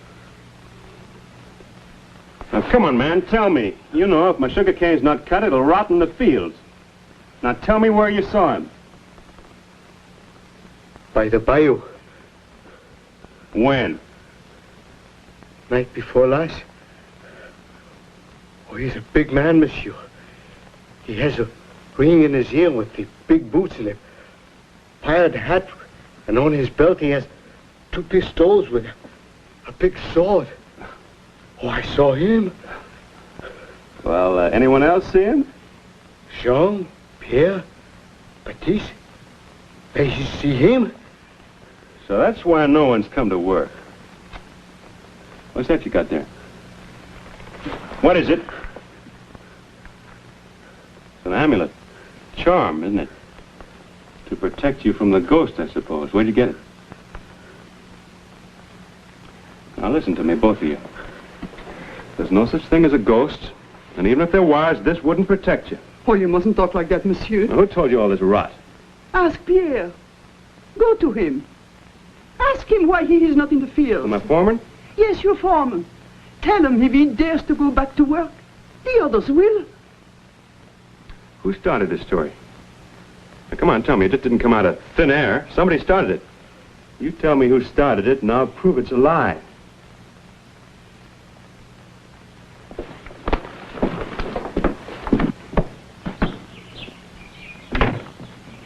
Now, come on, man, tell me. You know, if my sugar cane's not cut, it'll rot in the fields. Now, tell me where you saw him. By the bayou. When? Night before last. Oh, he's a big man, monsieur. He has a ring in his ear with the big boots and a pirate hat. And on his belt he has 2 pistols with a big sword. Oh, I saw him. Well, anyone else see him? Jean, Pierre, Baptiste. They see him. So that's why no one's come to work. What's that you got there? What is it? amulet. Charm, isn't it? To protect you from the ghost, I suppose. Where'd you get it? Now listen to me, both of you. There's no such thing as a ghost, and even if there was, this wouldn't protect you. Oh, you mustn't talk like that, monsieur. Now, who told you all this rot? Ask Pierre. Go to him. Ask him why he is not in the field. My foreman? Yes, your foreman. Tell him if he dares to go back to work, the others will. Who started this story? Now, come on, tell me. It just didn't come out of thin air. Somebody started it. You tell me who started it, and I'll prove it's a lie.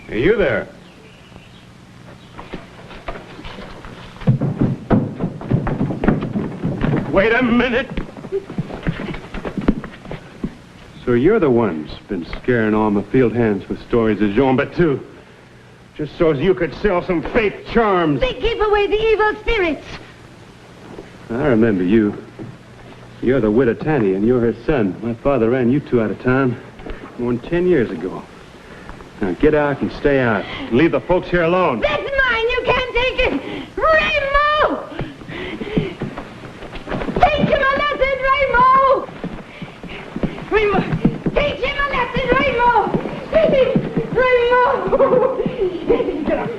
Hey, you there. Wait a minute. So you're the ones been scaring all my field hands with stories of Jean Batoo, just so as you could sell some fake charms. They keep away the evil spirits. I remember you. You're the widow Tanny, and you're her son. My father ran you two out of town more than 10 years ago. Now get out and stay out. And leave the folks here alone. That's mine. You can't take it. Raymond! Teach him a lesson, Raymond! Raymond! Teach him a lesson, Raymond! Raymond!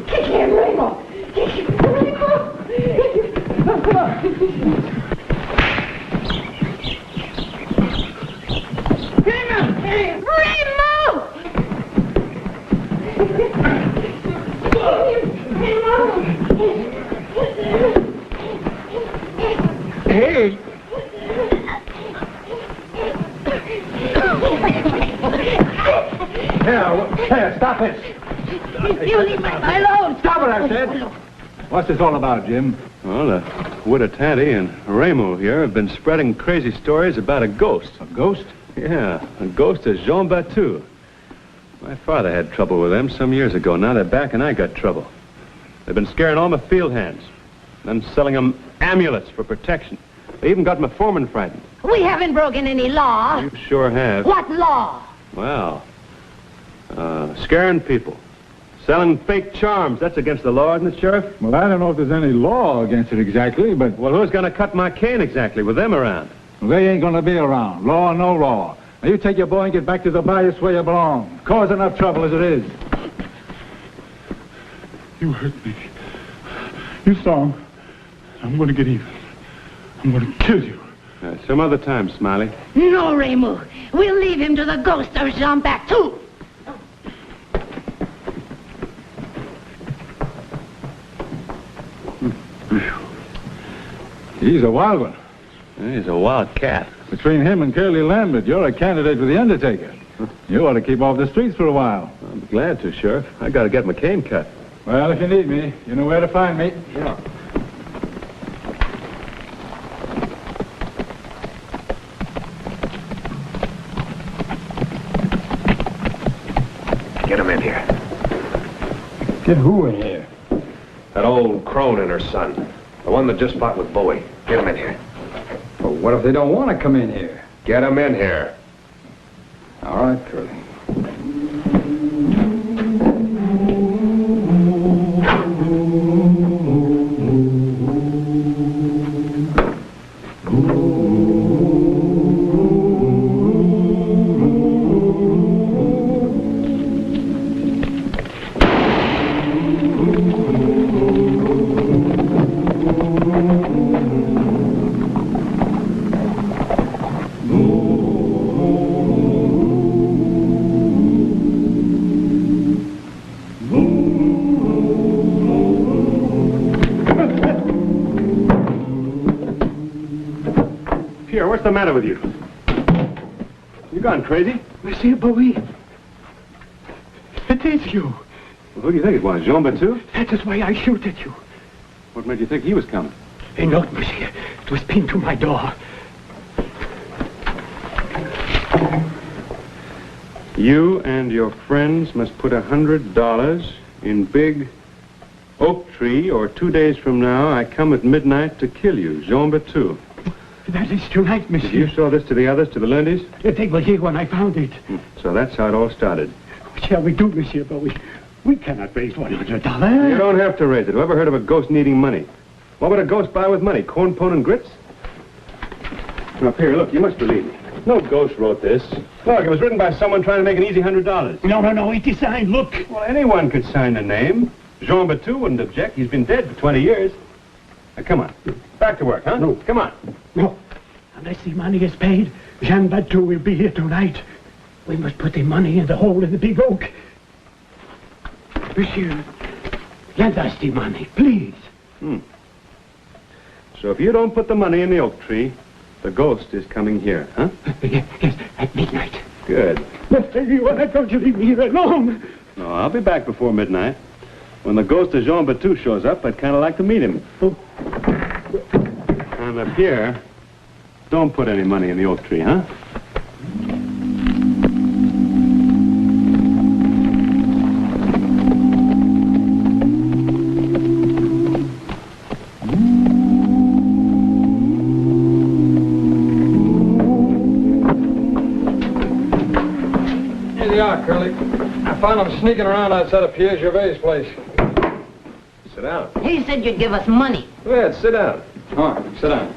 Kick him, Raymond! Kick him, Raymond! Raymond! Raymond! Hey! Here, stop it! You leave my alone! Stop it, I said! What's this all about, Jim? Well, the widow Tanny and Raymond here have been spreading crazy stories about a ghost. A ghost? Yeah, a ghost of Jean Batoo. My father had trouble with them some years ago. Now they're back and I got trouble. They've been scaring all my field hands. I'm selling them amulets for protection. They even got my foreman frightened. We haven't broken any law. You sure have. What law? Well, scaring people. Selling fake charms. That's against the law, isn't it, Sheriff? Well, I don't know if there's any law against it exactly, but... Well, who's going to cut my cane exactly with them around? Well, they ain't going to be around. Law or no law. Now, you take your boy and get back to the bias where you belong. Cause enough trouble as it is. You hurt me. You saw him. I'm going to get even. I'm going to kill you. Some other time, Smiley. No, Raymond. We'll leave him to the ghost of Jean Batoo. He's a wild one. He's a wild cat. Between him and Curly Lambert, you're a candidate for the Undertaker. You ought to keep off the streets for a while. I'm glad to, Sheriff. I got to get my cane cut. Well, if you need me, you know where to find me. Yeah. Get him in here. Get who in here? That old crone and her son. The one that just fought with Bowie. Get him in here. Well, what if they don't want to come in here? Get him in here. All right, Curly. What's the matter with you? You gone crazy? Monsieur Bowie. It is you. Well, who do you think it was, Jean Batoo? That is why I shoot at you. What made you think he was coming? A note, monsieur. It was pinned to my door. You and your friends must put $100 in big oak tree, or 2 days from now I come at midnight to kill you, Jean Batoo. That is tonight, monsieur. Did you show this to the others, to the Lundys? They were here when I found it. So that's how it all started. What shall we do, monsieur Bowie? We cannot raise $100. You don't have to raise it. Who ever heard of a ghost needing money? What would a ghost buy with money? Corn, pone, and grits? Now, up here, look, you must believe me. No ghost wrote this. Look, it was written by someone trying to make an easy $100. No, it is signed, look. Well, anyone could sign the name. Jean Batoo wouldn't object. He's been dead for 20 years. Now, come on. Back to work, huh? No. Come on. No. Unless the money is paid, Jean Batoo will be here tonight. We must put the money in the hole in the big oak. Monsieur, lend us the money, please. So if you don't put the money in the oak tree, the ghost is coming here, huh? Yes, at midnight. Good. You are not going to leave me here alone. No, I'll be back before midnight. When the ghost of Jean Batoo shows up, I'd kind of like to meet him. And up here, don't put any money in the oak tree, huh? Here they are, Curly. I found them sneaking around outside of Pierre Gervais' place. Sit down. He said you'd give us money. Go ahead, sit down. All right, sit down.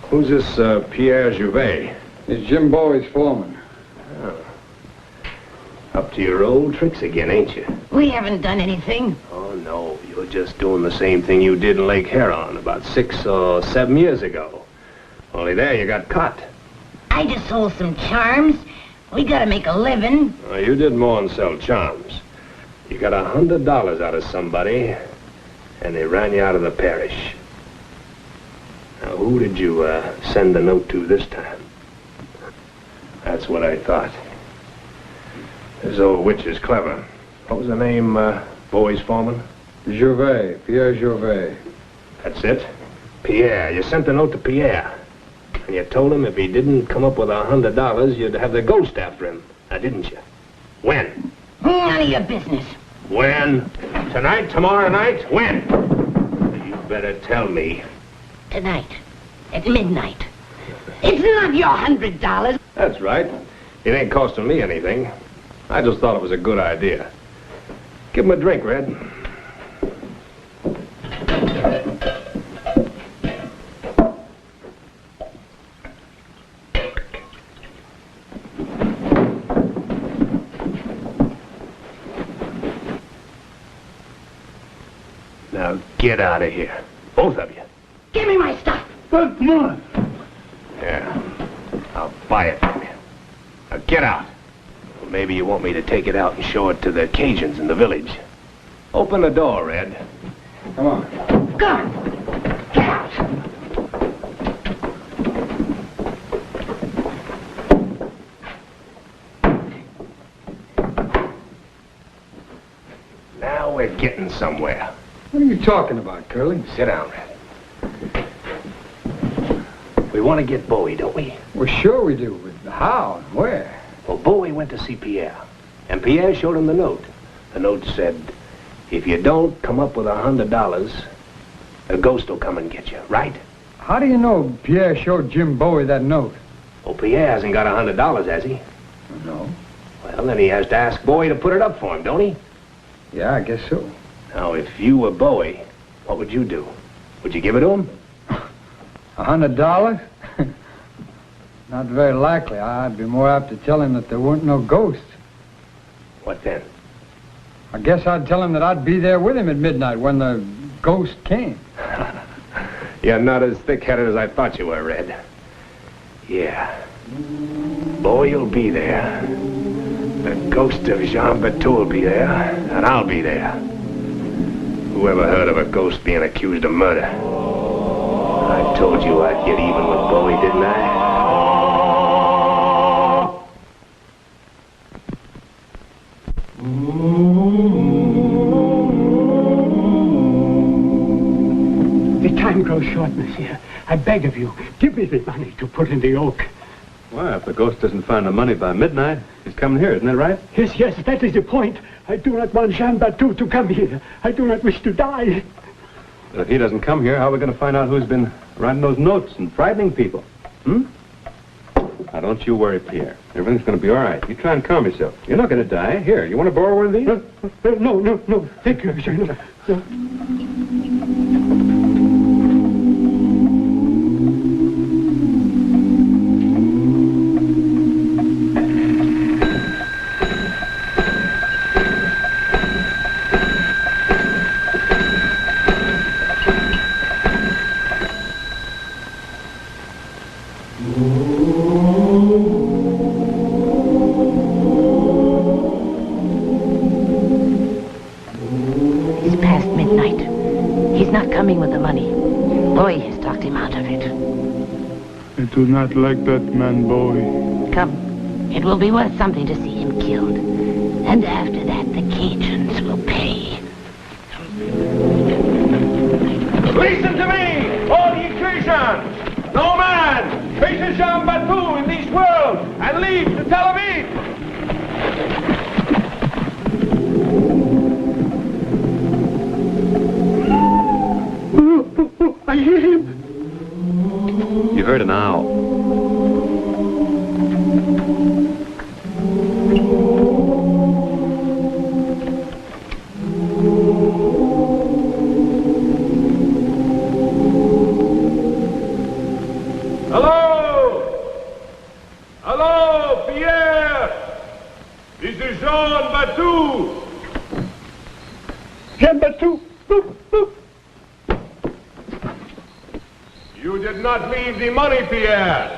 Who's this Pierre Gervais? He's Jim Bowie's foreman. Oh. Up to your old tricks again, ain't you? We haven't done anything. Oh, no. You're just doing the same thing you did in Lake Huron about 6 or 7 years ago. Only there you got caught. I just sold some charms. We gotta make a living. Oh, you did more than sell charms. You got $100 out of somebody, and they ran you out of the parish. Now, who did you send the note to this time? That's what I thought. This old witch is clever. What was the name, Bowie's foreman? Gervais, Pierre Gervais. That's it? Pierre. You sent the note to Pierre. And you told him if he didn't come up with $100, you'd have the ghost after him. Now, didn't you? When? None of your business. When? Tonight? Tomorrow night? When? You better tell me. Tonight. At midnight. It's not your $100. That's right. It ain't costing me anything. I just thought it was a good idea. Give him a drink, Red. Now, get out of here. Both of you. Give me my stuff. Come on. Yeah. I'll buy it from you. Now, get out. Well, maybe you want me to take it out and show it to the Cajuns in the village. Open the door, Red. Come on. Go on. Get out. Now we're getting somewhere. What are you talking about, Curly? Sit down, Red. We want to get Bowie, don't we? Well, sure we do. But how and where? Well, Bowie went to see Pierre, and Pierre showed him the note. The note said, if you don't come up with $100, a ghost will come and get you, right? How do you know Pierre showed Jim Bowie that note? Oh, Pierre hasn't got $100, has he? No. Well, then he has to ask Bowie to put it up for him, don't he? Yeah, I guess so. Now, if you were Bowie, what would you do? Would you give it to him? $100? Not very likely. I'd be more apt to tell him that there weren't no ghosts. What then? I guess I'd tell him that I'd be there with him at midnight when the ghost came. You're not as thick-headed as I thought you were, Red. Yeah. Bowie will be there. The ghost of Jean Batoo will be there, and I'll be there. Whoever heard of a ghost being accused of murder? I told you I'd get even with Bowie, didn't I? The time grows short, monsieur. I beg of you, give me the money to put in the oak. Well, if the ghost doesn't find the money by midnight, he's coming here, isn't that right? Yes, that is the point. I do not want Jean Batoo to come here. I do not wish to die. But if he doesn't come here, how are we going to find out who's been Writing those notes and frightening people. Now, don't you worry, Pierre. Everything's going to be all right. You try and calm yourself. You're not going to die. Here, you want to borrow one of these? No. Thank you, monsieur. No. With the money. Bowie has talked him out of it. I do not like that man, Bowie. Come. It will be worth something to see him killed. And after that, the Cajuns will pay. Listen to me, all ye Christians! No man faces Jean Batoo in this world and leaves to Tel Aviv! I hear him. You heard an owl. Hello! Hello, Pierre! This is Jean Batoo! Jean Batoo! Look! You did not leave the money, Pierre.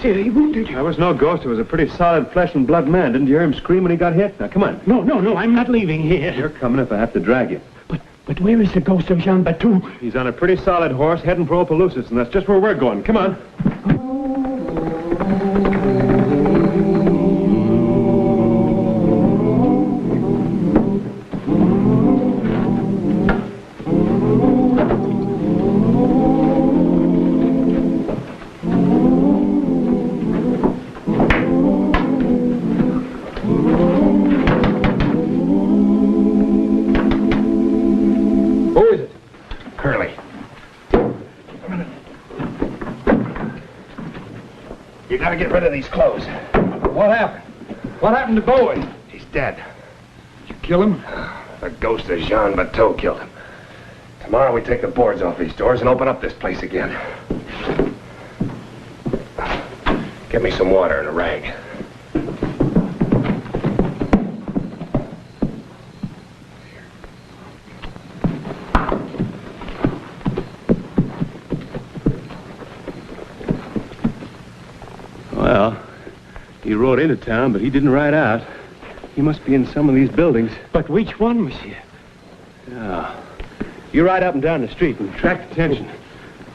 He wounded you. There was no ghost. It was a pretty solid flesh and blood man. Didn't you hear him scream when he got hit? Now, come on. No, I'm not leaving here. You're coming if I have to drag you. But where is the ghost of Jean Batoo? He's on a pretty solid horse heading for Opelousas, and that's just where we're going. Come on. Gotta get rid of these clothes. What happened? What happened to Bowie? He's dead. Did you kill him? The ghost of Jean Batoo killed him. Tomorrow we take the boards off these doors and open up this place again. Get me some water and a rag. Well, he rode into town, but he didn't ride out. He must be in some of these buildings. But which one, monsieur? Yeah. You ride up and down the street and attract attention.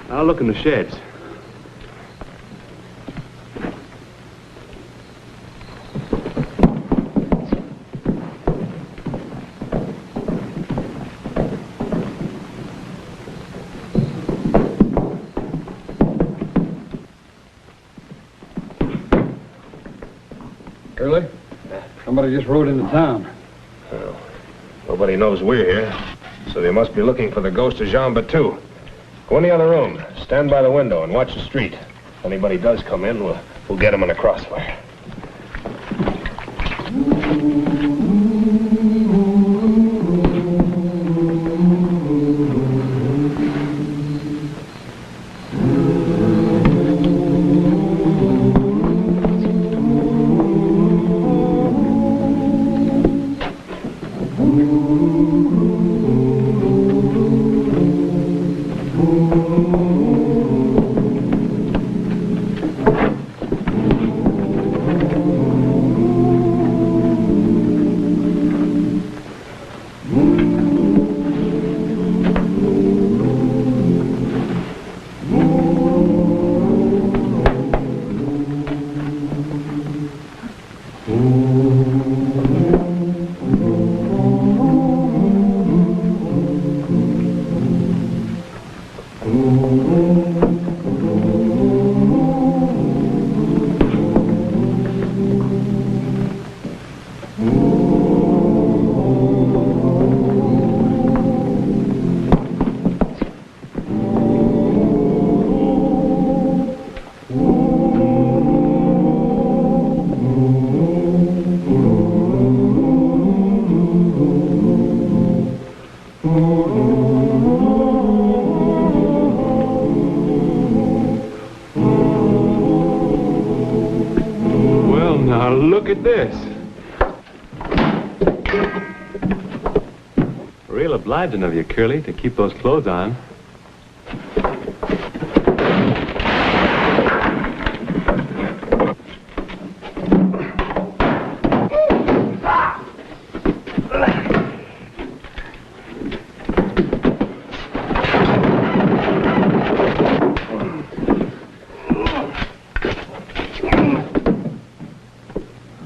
I'll look in the sheds. Curly, somebody just rode into town. Well, nobody knows we're here, so they must be looking for the ghost of Jean Batoo. Go in the other room, stand by the window, and watch the street. If anybody does come in, we'll get them in a crossfire. Well, now look at this. Real obliging of you, Curly, to keep those clothes on.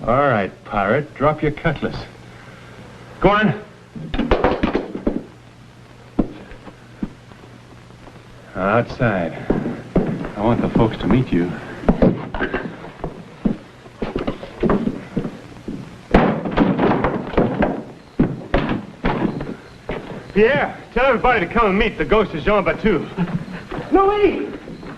All right, pirate, drop your cutlass. Go on. Outside. I want the folks to meet you. Pierre, tell everybody to come and meet the ghost of Jean Batoo. No way!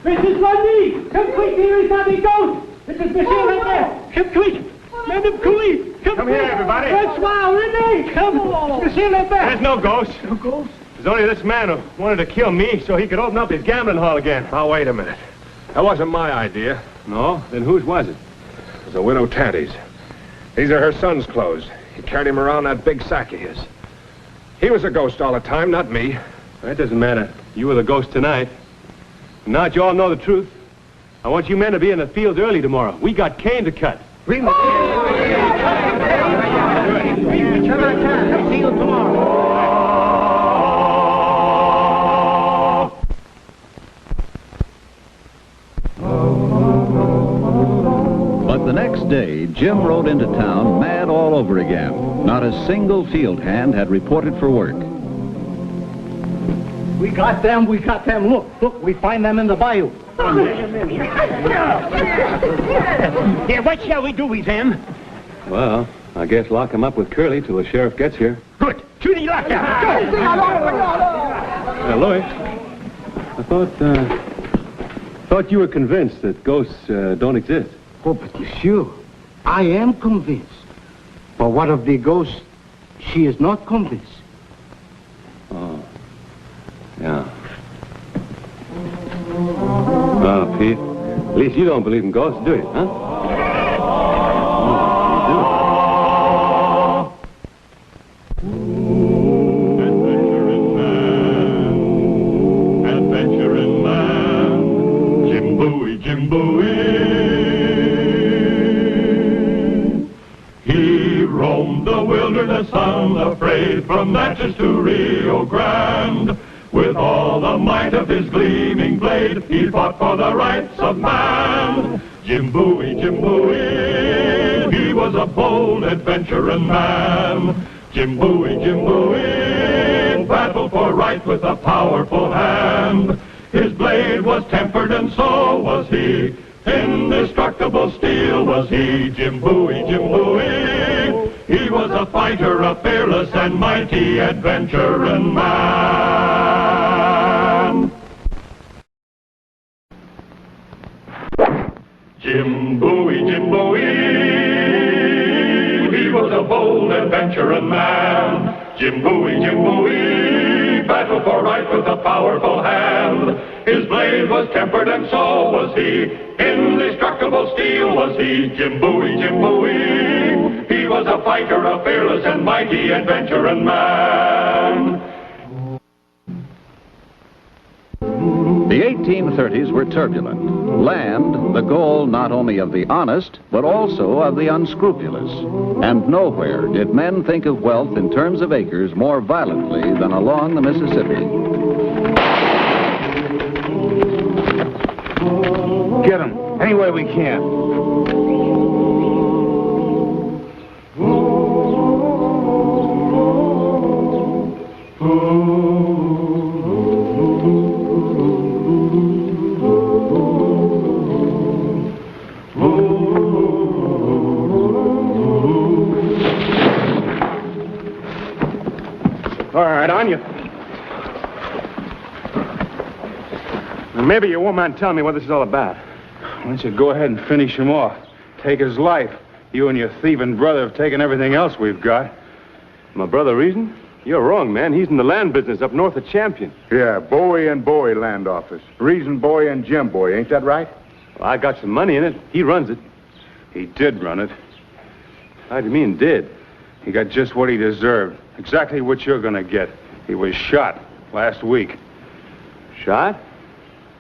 Mrs. Lundy! Come quick, here is not a ghost! This is Monsieur Lambert! Come quick! Madame Coulis! Come here, everybody! Francois, Rene! Come! Monsieur Lambert! There's no ghost. No ghost? There's only this man who wanted to kill me so he could open up his gambling hall again. Now, wait a minute. That wasn't my idea. No? Then whose was it? It was a widow Tanty's. These are her son's clothes. He carried him around that big sack of his. He was a ghost all the time, not me. That doesn't matter. You were the ghost tonight. Now that you all know the truth, I want you men to be in the field early tomorrow. We got cane to cut. See you tomorrow. But the next day, Jim rode into town mad all over again. Not a single field hand had reported for work. We got them. Look, we find them in the bayou. Yeah, what shall we do with them? Well, I guess lock him up with Curly till the sheriff gets here. Good. To the lockdown. Louis, I thought you were convinced that ghosts don't exist. Oh, but monsieur, I am convinced. But what of the ghost? She is not convinced. Oh. Yeah. Oh, Pete, at least you don't believe in ghosts, do you, huh? Adventuring man, Jim Bowie, Jim Bowie. He roamed the wilderness unafraid from Natchez to Rio Grande. With all the might of his gleaming blade, he fought for the rights of man. Jim Bowie, Jim Bowie, he was a bold adventuring man. Jim Bowie, battled for right with a powerful hand. His blade was tempered and so was he. Indestructible steel was he. Jim Bowie, he was a fighter, a fearless and mighty adventuring man. Jim Bowie, he was a bold adventuring man. Jim Bowie, battled for right with a powerful hand. His blade was tempered and so was he. Indestructible steel was he. Jim Bowie, he was a fighter, a fearless and mighty adventuring man. The 1830s were turbulent. Land, the goal not only of the honest, but also of the unscrupulous. And nowhere did men think of wealth in terms of acres more violently than along the Mississippi. Get him any way we can. All right, on you. Now, maybe you won't mind telling me what this is all about. Why don't you go ahead and finish him off? Take his life. You and your thieving brother have taken everything else we've got. My brother reason? You're wrong, man. He's in the land business up north of Champion. Yeah, Bowie and Bowie land office. Reason Bowie and Jim Bowie, ain't that right? Well, I got some money in it. He runs it. He did run it. How do you mean, did? He got just what he deserved. Exactly what you're gonna get. He was shot last week. Shot?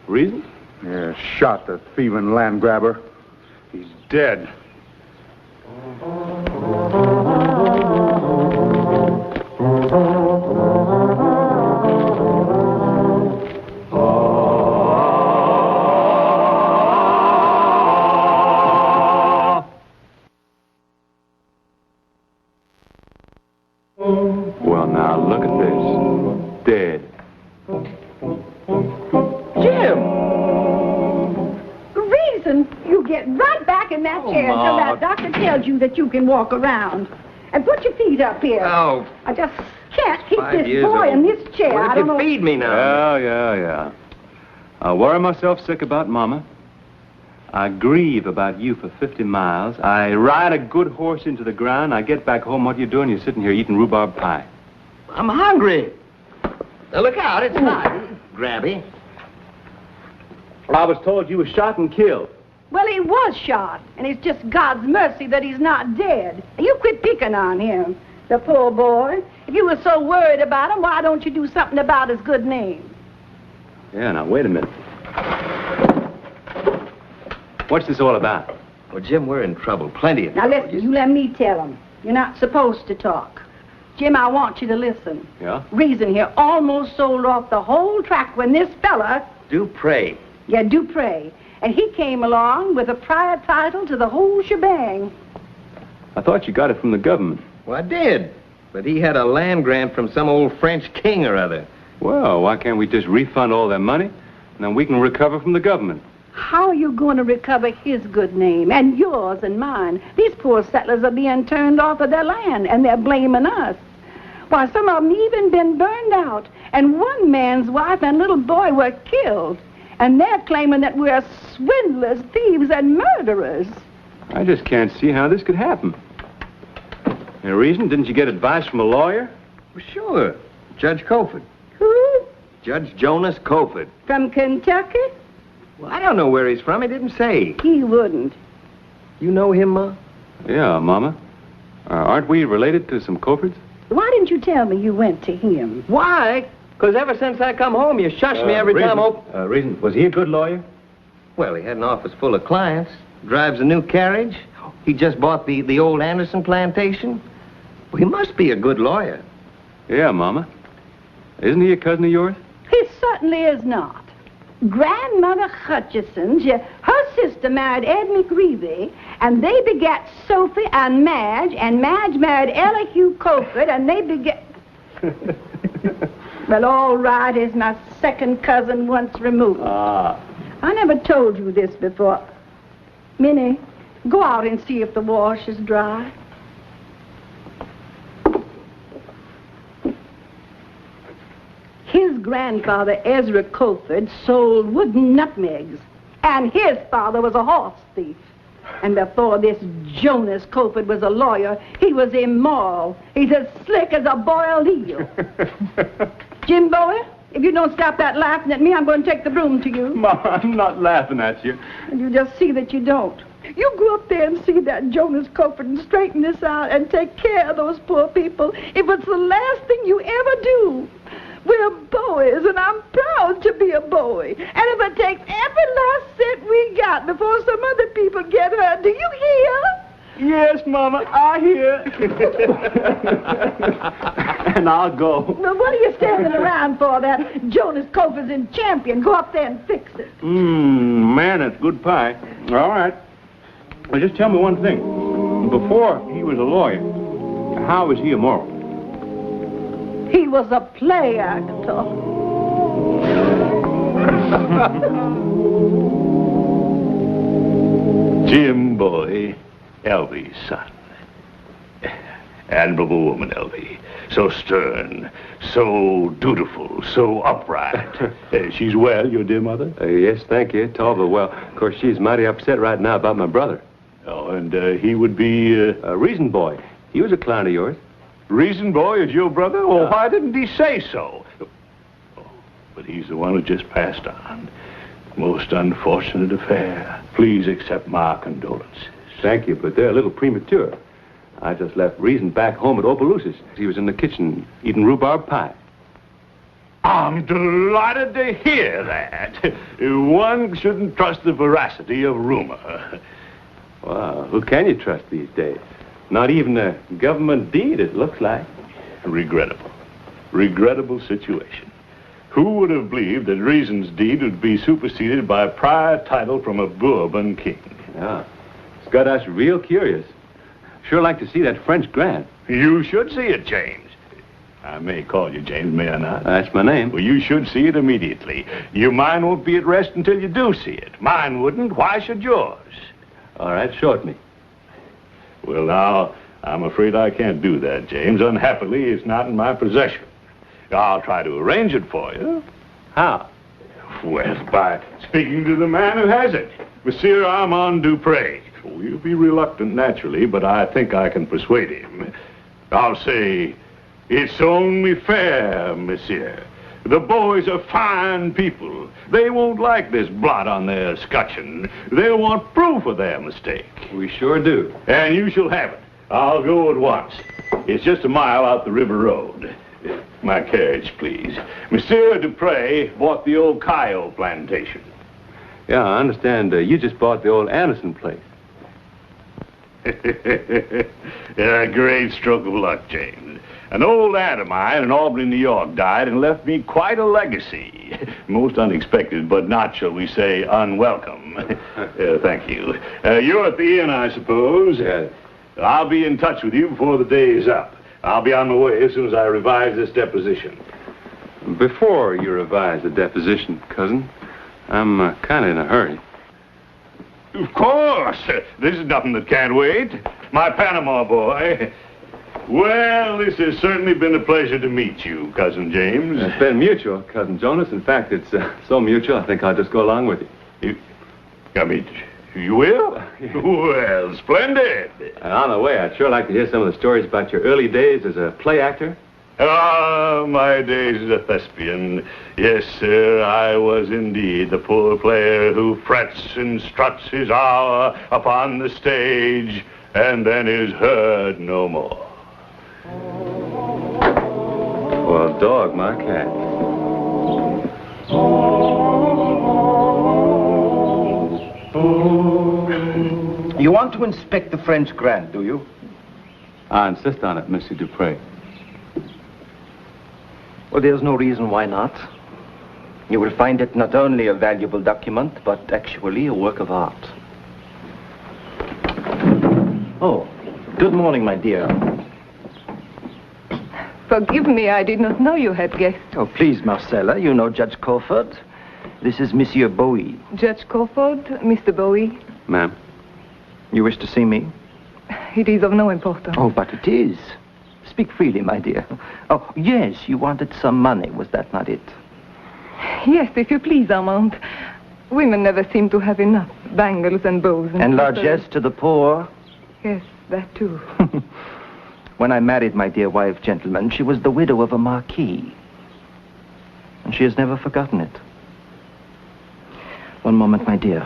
Reason? Yeah, shot, the thieving land grabber. He's dead. Well, now, look at this. Dead. Jim! Reason, you get right back in that chair until that doctor tells you that you can walk around. And put your feet up here. Oh. I just can't keep 5 this years boy old. in this chair. Well, I if don't you know. feed me now. Yeah. I worry myself sick about Mama. I grieve about you for 50 miles. I ride a good horse into the ground. I get back home. What you doing? You're sitting here eating rhubarb pie. I'm hungry. Now, look out. It's hot. Grabby. Well, I was told you were shot and killed. Well, he was shot, and it's just God's mercy that he's not dead. You quit picking on him, the poor boy. If you were so worried about him, why don't you do something about his good name? Yeah, now, wait a minute. What's this all about? Well, Jim, we're in trouble. Plenty of Now, trouble. listen, you let me tell him. You're not supposed to talk. Jim, I want you to listen. Yeah? Reason here almost sold off the whole tract when this fella, Dupre. yeah, Dupre, and he came along with a prior title to the whole shebang. I thought you got it from the government. Well, I did. But he had a land grant from some old French king or other. Well, why can't we just refund all that money, and then we can recover from the government? How are you going to recover his good name, and yours and mine? These poor settlers are being turned off of their land, and they're blaming us. Why, some of them even been burned out, and one man's wife and little boy were killed. And they're claiming that we're swindlers, thieves, and murderers. I just can't see how this could happen. Any reason? Didn't you get advice from a lawyer? Well, sure. Judge Coford. Who? Judge Jonas Coford. From Kentucky? Well, I don't know where he's from. He didn't say. He wouldn't. You know him, Ma? Yeah, Mama. Aren't we related to some Cofords? Why didn't you tell me you went to him? Why? Because ever since I come home, you shush me every time. Reason. Was he a good lawyer? Well, he had an office full of clients. Drives a new carriage. He just bought the old Anderson plantation. Well, he must be a good lawyer. Yeah, Mama. Isn't he a cousin of yours? He certainly is not. Grandmother Hutchison's, her sister married Ed McGreevy, and they begat Sophie and Madge married Elihu Coford, and they begat... Well, all right, he's my second cousin once removed. Ah. I never told you this before. Minnie, go out and see if the wash is dry. His grandfather, Ezra Coford, sold wooden nutmegs, and his father was a horse thief. And before this Jonas Coford was a lawyer, he was immoral. He's as slick as a boiled eel. Jim Bowie, if you don't stop that laughing at me, I'm going to take the broom to you. Mama, I'm not laughing at you. And you just see that you don't. You go up there and see that Jonas Coford and straighten this out and take care of those poor people if it's the last thing you ever do. We're Bowies, and I'm proud to be a Bowie. And if it takes every last cent we got before some other people get hurt, do you hear? Yes, Mama, I hear. And I'll go. Well, what are you standing around for? That Jonas Coford's in Champion. Go up there and fix it. Man, that's good pie. All right. Well, just tell me one thing. Before he was a lawyer, how was he immoral? He was a play actor. Jim Bowie, Elvie's son. Admirable woman, Elvie. So stern, so dutiful, so upright. She's well, your dear mother? Yes, thank you. Tall but well. Of course, she's mighty upset right now about my brother. Oh, and he would be... Reason Boy. He was a client of yours. Reason boy is your brother? Well, why didn't he say so? Oh, but he's the one who just passed on. Most unfortunate affair. Please accept my condolences. Thank you, but they're a little premature. I just left Reason back home at Opelousas. He was in the kitchen eating rhubarb pie. I'm delighted to hear that. One shouldn't trust the veracity of rumor. Well, who can you trust these days? Not even a government deed, it looks like. Regrettable. Regrettable situation. Who would have believed that Reason's deed would be superseded by a prior title from a Bourbon king? Yeah. It's got us real curious. Sure like to see that French grant. You should see it, James. I may call you James, may I not? That's my name. Well, you should see it immediately. Your mind won't be at rest until you do see it. Mine wouldn't. Why should yours? All right, show it me. Well, now, I'm afraid I can't do that, James. Unhappily, it's not in my possession. I'll try to arrange it for you. How? Well, by speaking to the man who has it, Monsieur Armand Dupré. He'll be reluctant, naturally, but I think I can persuade him. I'll say, it's only fair, monsieur. The Bowies are fine people. They won't like this blot on their scutcheon. They'll want proof of their mistake. We sure do. And you shall have it. I'll go at once. It's just a mile out the river road. My carriage, please. Monsieur Dupré bought the old Chateau plantation. Yeah, I understand you just bought the old Anderson place. A great stroke of luck, James. An old aunt of mine in Albany, New York, died and left me quite a legacy. Most unexpected, but not, shall we say, unwelcome. Thank you. You're at the inn, I suppose? I'll be in touch with you before the day is up. I'll be on my way as soon as I revise this deposition. Before you revise the deposition, cousin, I'm kind of in a hurry. Of course. This is nothing that can't wait. My Panama boy. Well, this has certainly been a pleasure to meet you, Cousin James. It's been mutual, Cousin Jonas. In fact, it's so mutual, I think I'll just go along with you. You will? Well, splendid. And on the way, I'd sure like to hear some of the stories about your early days as a play actor. Ah, my days as a thespian. Yes, sir, I was indeed the poor player who frets and struts his hour upon the stage and then is heard no more. Well, dog, my cat. You want to inspect the French grant, do you? I insist on it, Monsieur Dupré. Well, there's no reason why not. You will find it not only a valuable document, but actually a work of art. Oh, good morning, my dear. Forgive me, I did not know you had guests. Oh, please, Marcella, you know Judge Crawford. This is Monsieur Bowie. Judge Crawford, Mr. Bowie. Ma'am, you wish to see me? It is of no importance. Oh, but it is. Speak freely, my dear. Oh, yes, you wanted some money. Was that not it? Yes, if you please, Armand. Women never seem to have enough bangles and bows. And largesse to the poor? Yes, that too. When I married my dear wife, gentlemen, she was the widow of a marquis. And she has never forgotten it. One moment, my dear.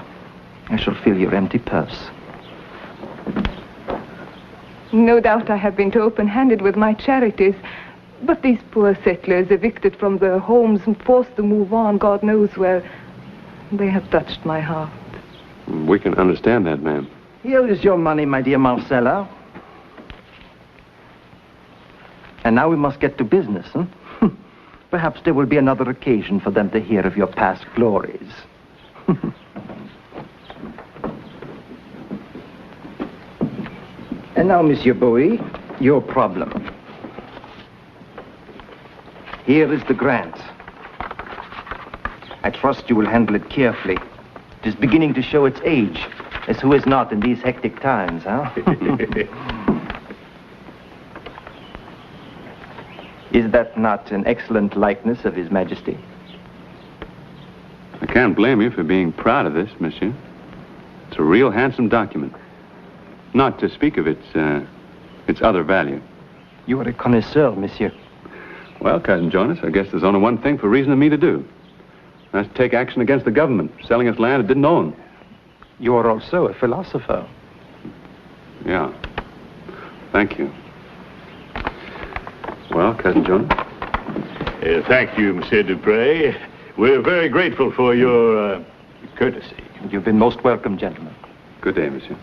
I shall fill your empty purse. No doubt I have been too open-handed with my charities, but these poor settlers evicted from their homes and forced to move on, God knows where, they have touched my heart. We can understand that, ma'am. Here is your money, my dear Marcella. And now we must get to business, huh? Perhaps there will be another occasion for them to hear of your past glories. And now, Monsieur Bowie, your problem. Here is the grant. I trust you will handle it carefully. It is beginning to show its age, as who is not in these hectic times, huh? Is that not an excellent likeness of His Majesty? I can't blame you for being proud of this, monsieur. It's a real handsome document. Not to speak of its other value. You are a connoisseur, monsieur. Well, Cousin Jonas, I guess there's only one thing for reason of me to do. That's to take action against the government, selling us land it didn't own. You are also a philosopher. Yeah. Thank you. Well, Cousin Jonas? Thank you, Monsieur Dupre. We're very grateful for your courtesy. You've been most welcome, gentlemen. Good day, monsieur.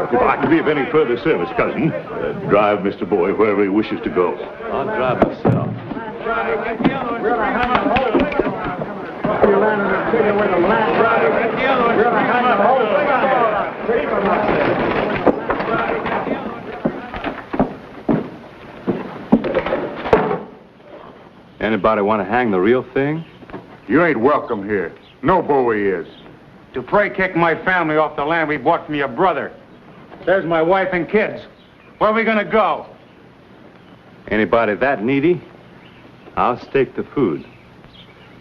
If I can be of any further service, cousin, drive Mr. Bowie wherever he wishes to go. I'll drive myself. Anybody want to hang the real thing? You ain't welcome here. No Bowie is. Dupre kicked my family off the land we bought from your brother. There's my wife and kids. Where are we gonna go? Anybody that needy? I'll stake the food.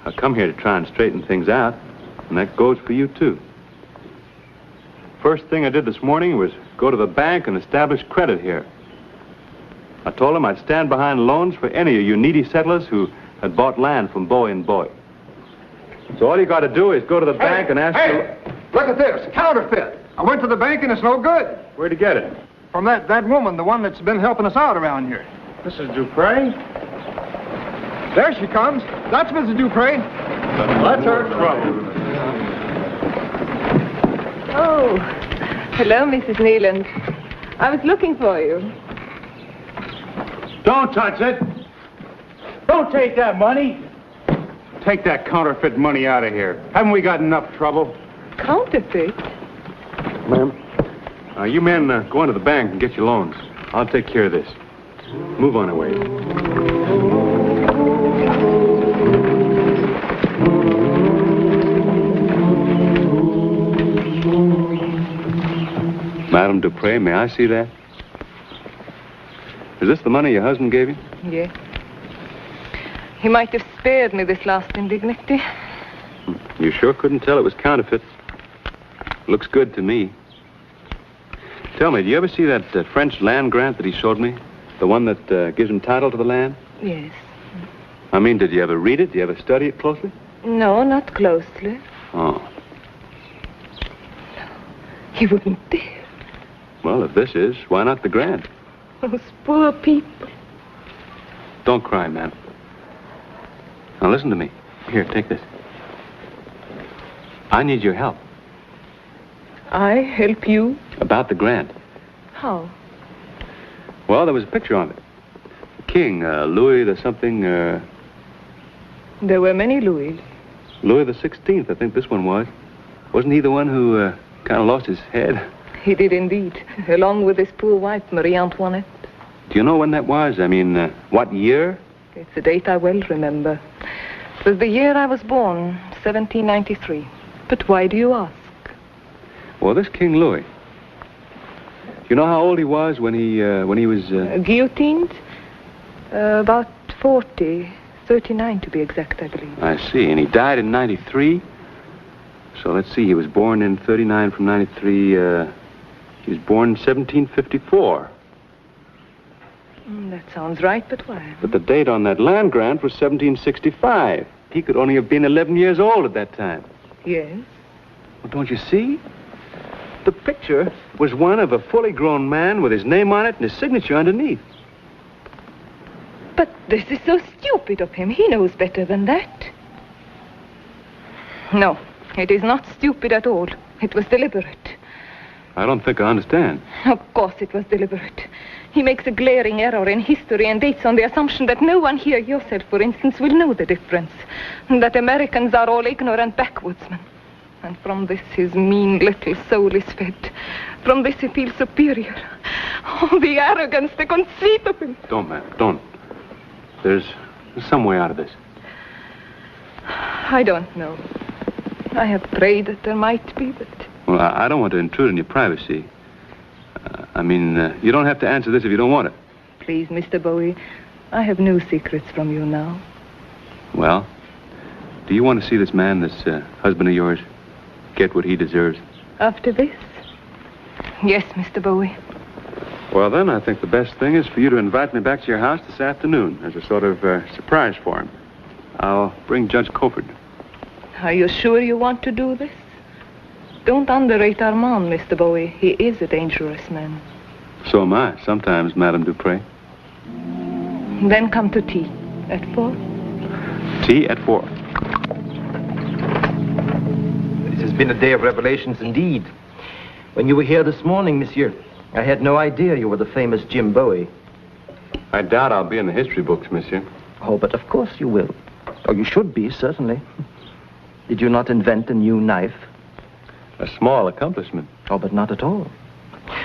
I come here to try and straighten things out, and that goes for you, too. First thing I did this morning was go to the bank and establish credit here. I told them I'd stand behind loans for any of you needy settlers who had bought land from Bowie and Bowie. So all you got to do is go to the bank and ask Look at this, counterfeit. I went to the bank and it's no good. Where'd you get it? From that woman, the one that's been helping us out around here. Mrs. Dupre? There she comes. That's Mrs. Dupre. That's her. Trouble. Oh, hello, Mrs. Neeland. I was looking for you. Don't touch it. Don't take that money. Take that counterfeit money out of here. Haven't we got enough trouble? Counterfeit? Ma'am? You men go into the bank and get your loans. I'll take care of this. Move on away. Madame Dupre, may I see that? Is this the money your husband gave you? Yes. He might have spared me this last indignity. You sure couldn't tell it was counterfeit. Looks good to me. Tell me, do you ever see that French land grant that he showed me? The one that gives him title to the land? Yes. I mean, did you ever read it? Did you ever study it closely? No, not closely. Oh. He wouldn't dare. Well, if this is, why not the grant? Those poor people. Don't cry, man. Now listen to me. Here, take this. I need your help. I help you? About the grant. How? Well, there was a picture on it. King, Louis the something, There were many Louis. Louis the 16th, I think this one was. Wasn't he the one who kind of lost his head? He did indeed, along with his poor wife, Marie Antoinette. Do you know when that was? I mean, what year? It's a date I well remember. It was the year I was born, 1793. But why do you ask? Well, this King Louis. Do you know how old he was when he was... Guillotined? About 40. 39 to be exact, I believe. I see. And he died in 93? So let's see. He was born in 39 from 93. He was born in 1754. That sounds right, but why? But the date on that land grant was 1765. He could only have been 11 years old at that time. Yes. Well, don't you see? The picture was one of a fully grown man with his name on it and his signature underneath. But this is so stupid of him. He knows better than that. No, it is not stupid at all. It was deliberate. I don't think I understand. Of course it was deliberate. He makes a glaring error in history and dates on the assumption that no one here, yourself, for instance, will know the difference. And that Americans are all ignorant backwoodsmen. And from this his mean little soul is fed. From this he feels superior. Oh, the arrogance, the conceit of him. Don't, ma'am, don't. There's some way out of this. I don't know. I have prayed that there might be, but... Well, I don't want to intrude on your privacy. You don't have to answer this if you don't want it. Please, Mr. Bowie, I have no secrets from you now. Well, do you want to see this man, this husband of yours, get what he deserves? After this? Yes, Mr. Bowie. Well, then, I think the best thing is for you to invite me back to your house this afternoon as a sort of surprise for him. I'll bring Judge Coford. Are you sure you want to do this? Don't underrate Armand, Mr. Bowie. He is a dangerous man. So am I, sometimes, Madame Dupré. Then come to tea. At 4? Tea at 4. This has been a day of revelations indeed. When you were here this morning, monsieur, I had no idea you were the famous Jim Bowie. I doubt I'll be in the history books, monsieur. Oh, but of course you will. Oh, you should be, certainly. Did you not invent a new knife? A small accomplishment. Oh, but not at all.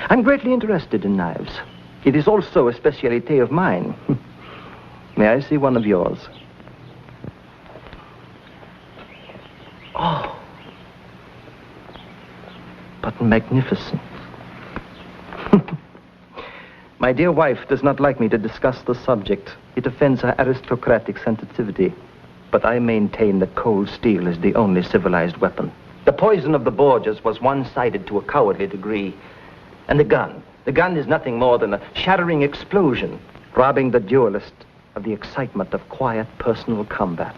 I'm greatly interested in knives. It is also a specialité of mine. May I see one of yours? Oh. But magnificent. My dear wife does not like me to discuss the subject. It offends her aristocratic sensitivity. But I maintain that cold steel is the only civilized weapon. The poison of the Borgias was one-sided to a cowardly degree. And the gun is nothing more than a shattering explosion, robbing the duelist of the excitement of quiet personal combat.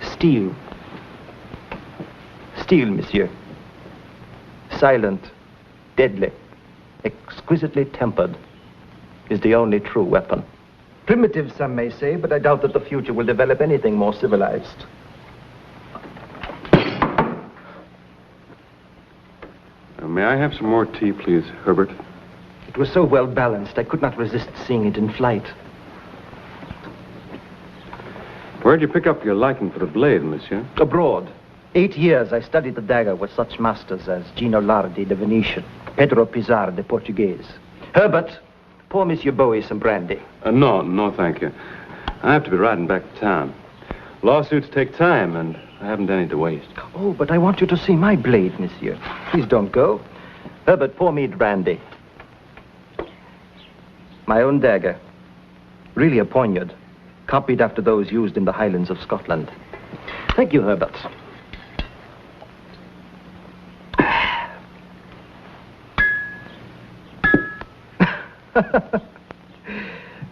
Steel. Steel, monsieur. Silent, deadly, exquisitely tempered, is the only true weapon. Primitive, some may say, but I doubt that the future will develop anything more civilized. May I have some more tea, please, Herbert? It was so well balanced, I could not resist seeing it in flight. Where'd you pick up your liking for the blade, monsieur? Abroad. 8 years I studied the dagger with such masters as Gino Lardi, the Venetian, Pedro Pizarro, the Portuguese. Herbert, pour Monsieur Bowie some brandy. No, thank you. I have to be riding back to town. Lawsuits take time, and I haven't any to waste. Oh, but I want you to see my blade, monsieur. Please don't go. Herbert, pour me brandy. My own dagger. Really a poignard. Copied after those used in the Highlands of Scotland. Thank you, Herbert.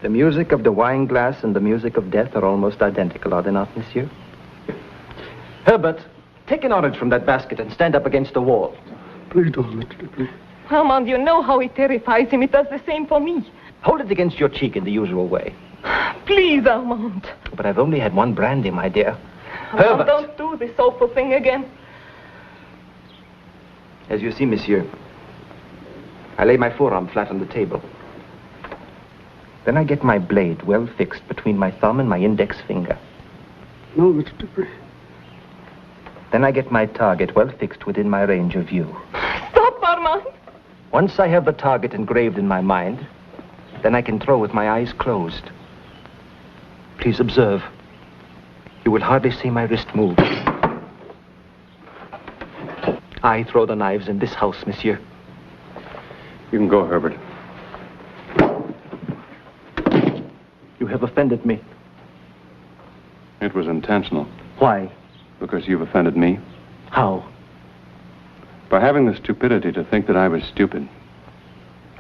The music of the wine glass and the music of death are almost identical, are they not, monsieur? Herbert, take an orange from that basket and stand up against the wall. Please don't let me, please. Armand, you know how it terrifies him. It does the same for me. Hold it against your cheek in the usual way. Please, Armand. But I've only had one brandy, my dear. Armand, don't do this awful thing again. As you see, monsieur, I lay my forearm flat on the table. Then I get my blade well fixed between my thumb and my index finger. No, Mr. Dupree. Then I get my target well fixed within my range of view. Stop, Armand. Once I have the target engraved in my mind, then I can throw with my eyes closed. Please observe. You will hardly see my wrist move. I throw the knives in this house, monsieur. You can go, Herbert. You have offended me. It was intentional. Why? Because you've offended me. How? By having the stupidity to think that I was stupid.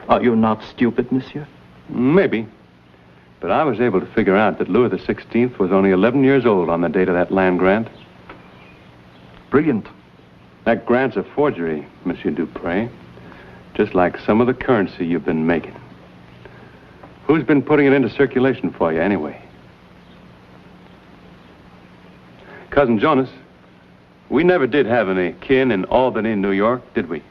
Are you not stupid, monsieur? Maybe. But I was able to figure out that Louis XVI was only 11 years old on the date of that land grant. Brilliant. That grant's a forgery, Monsieur Dupré. Just like some of the currency you've been making. Who's been putting it into circulation for you, anyway? Cousin Jonas, we never did have any kin in Albany, New York, did we?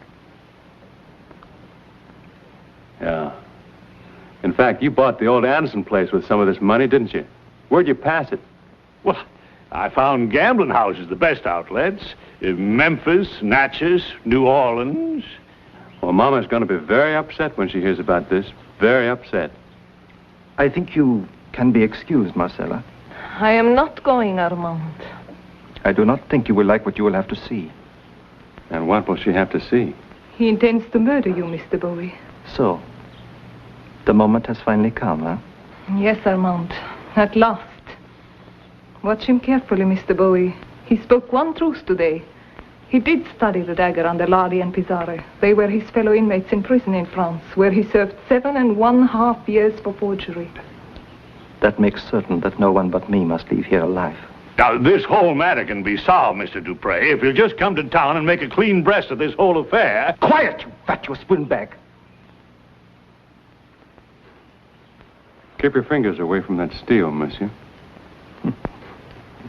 Yeah. In fact, you bought the old Anderson place with some of this money, didn't you? Where'd you pass it? Well, I found gambling houses, the best outlets. Memphis, Natchez, New Orleans. Well, Mama's going to be very upset when she hears about this. Very upset. I think you can be excused, Marcella. I am not going, Armand. I do not think you will like what you will have to see. And what will she have to see? He intends to murder you, Mr. Bowie. So, the moment has finally come, huh? Yes, Armand. At last. Watch him carefully, Mr. Bowie. He spoke one truth today. He did study the dagger under Ladi and Pizarre. They were his fellow inmates in prison in France, where he served 7½ years for forgery. That makes certain that no one but me must leave here alive. Now, this whole matter can be solved, Mr. Dupre, if you'll just come to town and make a clean breast of this whole affair. Quiet, you fatuous windbag! Keep your fingers away from that steel, monsieur.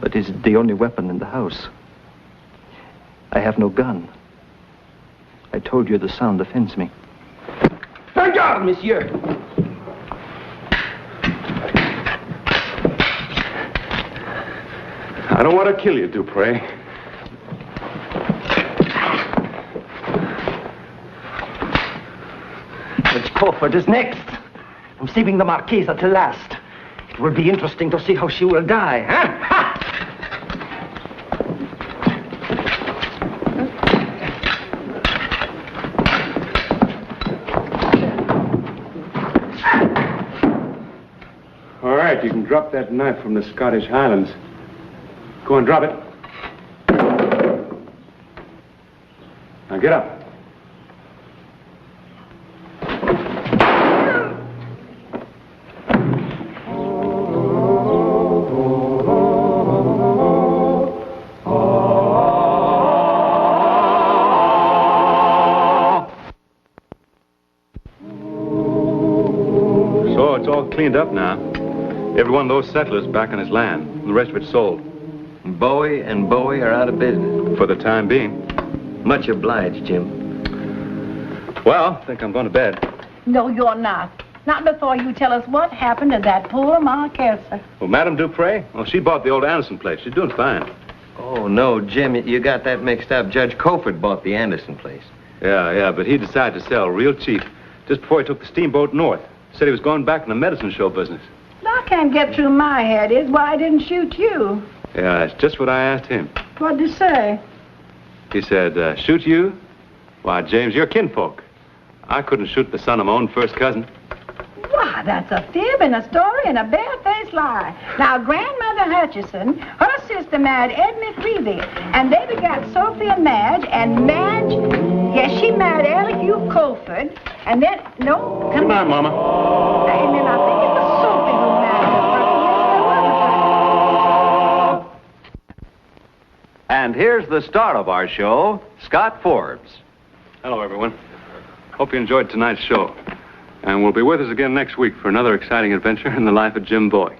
But it's the only weapon in the house. I have no gun. I told you the sound offends me. Thank God, monsieur! I don't want to kill you, Dupre. Judge Crawford is next. I'm saving the Marquise till last. It will be interesting to see how she will die, huh? All right, you can drop that knife from the Scottish Highlands. Go and drop it. Now get up. So it's all cleaned up now. Every one of those settlers back on his land. The rest of it sold. Bowie and Bowie are out of business. For the time being. Much obliged, Jim. Well, I think I'm going to bed. No, you're not. Not before you tell us what happened to that poor Marquise. Well, Madame Dupre? Well, she bought the old Anderson place. She's doing fine. Oh, no, Jim, you got that mixed up. Judge Crawford bought the Anderson place. Yeah, but he decided to sell real cheap just before he took the steamboat north. Said he was going back in the medicine show business. I can't get through my head is why I didn't shoot you. Yeah, that's just what I asked him. What'd you say? He said, shoot you? Why, James, you're kinfolk. I couldn't shoot the son of my own first cousin. Why, that's a fib and a story and a bare-faced lie. Now, Grandmother Hutchison, her sister married Ed McCreevy, and they begot Sophie and Madge, yes, she married Alec Hugh Colford, and then, no, come on, Mama. And then I think it was Sophie who married her. And here's the star of our show, Scott Forbes. Hello, everyone. Hope you enjoyed tonight's show. And we'll be with us again next week for another exciting adventure in the life of Jim Bowie.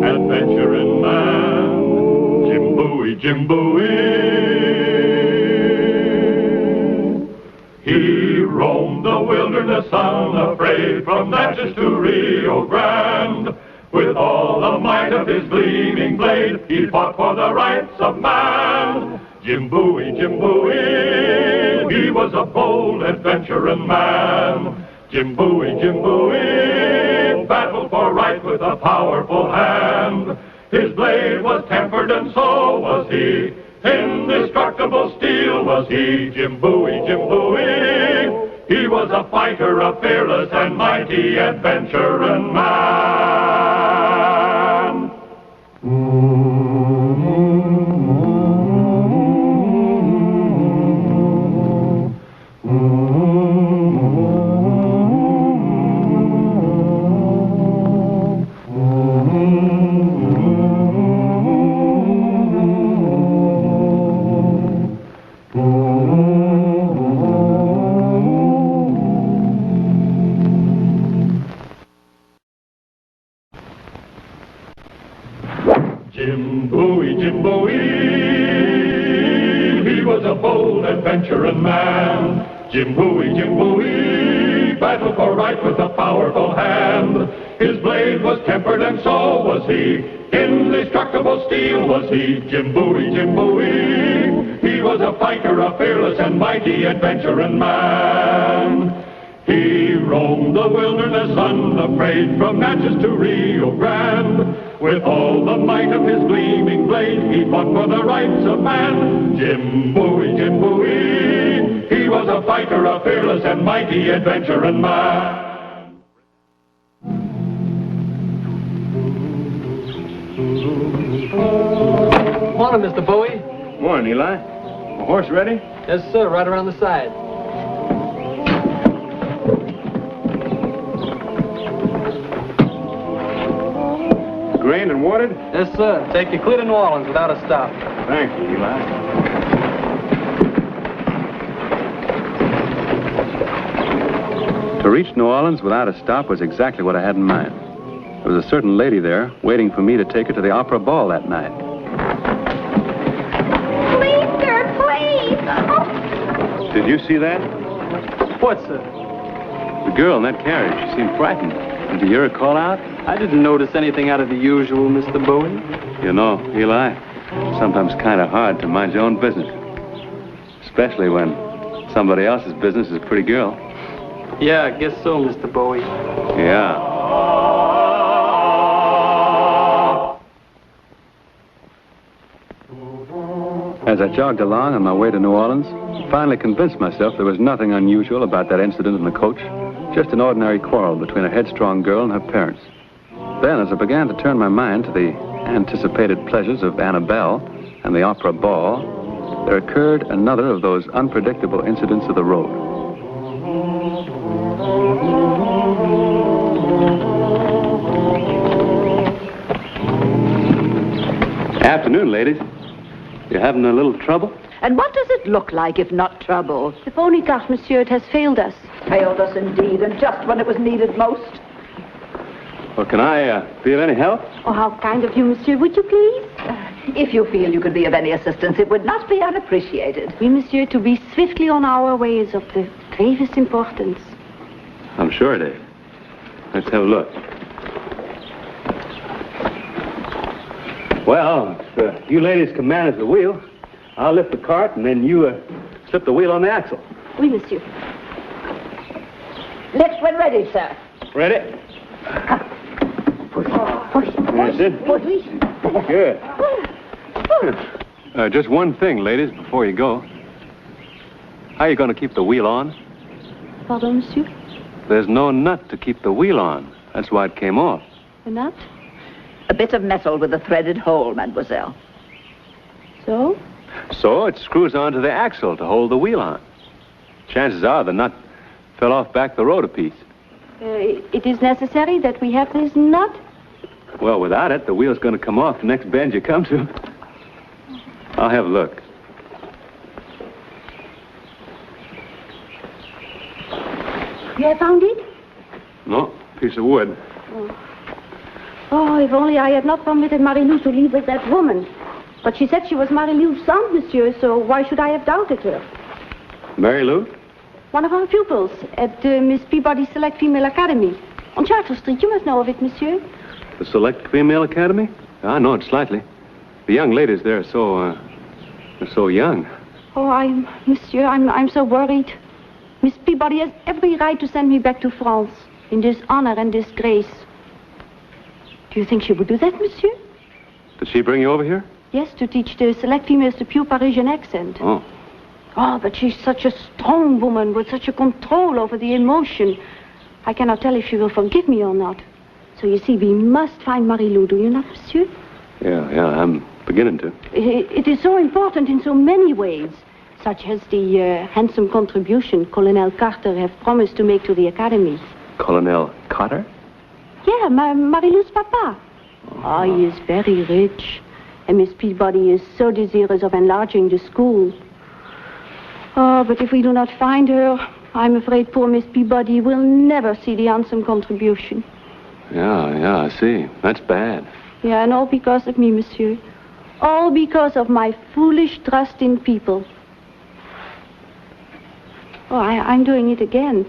Adventure in man, Jim Bowie. He roamed the wilderness unafraid from Natchez to Rio Grande. With all the might of his gleaming blade, he fought for the rights of man. Jim Bowie, he was a bold adventuring man. Jim Bowie, battled for right with a powerful hand. His blade was tempered and so was he. Indestructible steel was he. Jim Bowie. He was a fighter, a fearless and mighty adventuring man. Jim Bowie, he was a bold adventuring man. Jim Bowie, battle for right with a powerful hand. His blade was tempered and so was he. Indestructible steel was he, Jim Bowie, Jim Bowie. He was a fighter, a fearless and mighty adventuring man. He roamed the wilderness unafraid, from Natchez to Rio Grande. With all the might of his gleaming blade, he fought for the rights of man. Jim Bowie, Jim Bowie. He was a fighter, a fearless and mighty adventuring man. Morning, Mr. Bowie. Morning, Eli. The horse ready? Yes, sir, right around the side. Grained and watered? Yes, sir. Take you clear to New Orleans without a stop. Thank you, Eli. To reach New Orleans without a stop was exactly what I had in mind. There was a certain lady there waiting for me to take her to the opera ball that night. Please, sir, please. Did you see that? What, sir? The girl in that carriage. She seemed frightened. Did you hear her call out? I didn't notice anything out of the usual, Mr. Bowie. You know, Eli, it's sometimes kind of hard to mind your own business. Especially when somebody else's business is a pretty girl. Yeah, I guess so, Mr. Bowie. Yeah. As I jogged along on my way to New Orleans, I finally convinced myself there was nothing unusual about that incident in the coach, just an ordinary quarrel between a headstrong girl and her parents. Then, as I began to turn my mind to the anticipated pleasures of Annabelle and the opera ball, there occurred another of those unpredictable incidents of the road. Afternoon, ladies. You having a little trouble? And what does it look like if not trouble? If only that, monsieur, it has failed us. Failed us indeed, and just when it was needed most. Well, can I be of any help? Oh, how kind of you, monsieur. Would you please? If you feel you could be of any assistance, it would not be unappreciated. Oui, monsieur, to be swiftly on our way is of the gravest importance. I'm sure it is. Let's have a look. Well, if you ladies can manage the wheel, I'll lift the cart, and then you slip the wheel on the axle. Oui, monsieur. Lift when ready, sir. Ready? Push. That's it. Good. Just one thing, ladies, before you go. How are you going to keep the wheel on? Pardon, monsieur? There's no nut to keep the wheel on. That's why it came off. A nut? A bit of metal with a threaded hole, mademoiselle. So? So it screws onto the axle to hold the wheel on. Chances are the nut fell off back the road a piece. It is necessary that we have this nut? Well, without it, the wheel's going to come off the next bend you come to. I'll have a look. You have found it? No, piece of wood. Oh, if only I had not permitted Marie-Lou to leave with that woman. But she said she was Marie-Lou's aunt, monsieur, so why should I have doubted her? Mary Lou? One of our pupils at Miss Peabody's Select Female Academy. On Chateau Street, you must know of it, monsieur. The Select Female Academy? I know it slightly. The young ladies there are so young. Oh, monsieur, I'm so worried. Miss Peabody has every right to send me back to France in dishonor and disgrace. Do you think she would do that, monsieur? Did she bring you over here? Yes, to teach the select females the pure Parisian accent. Oh. Oh, but she's such a strong woman with such a control over the emotion. I cannot tell if she will forgive me or not. So you see, we must find Marie-Lou, do you not, monsieur? Yeah, I'm beginning to. It is so important in so many ways, such as the handsome contribution Colonel Carter have promised to make to the academy. Colonel Carter? Yeah, Marie-Lou's papa. Oh, he is very rich. And Miss Peabody is so desirous of enlarging the school. Oh, but if we do not find her, I'm afraid poor Miss Peabody will never see the handsome contribution. Yeah, I see. That's bad. Yeah, and all because of me, monsieur. All because of my foolish trust in people. Oh, I'm doing it again.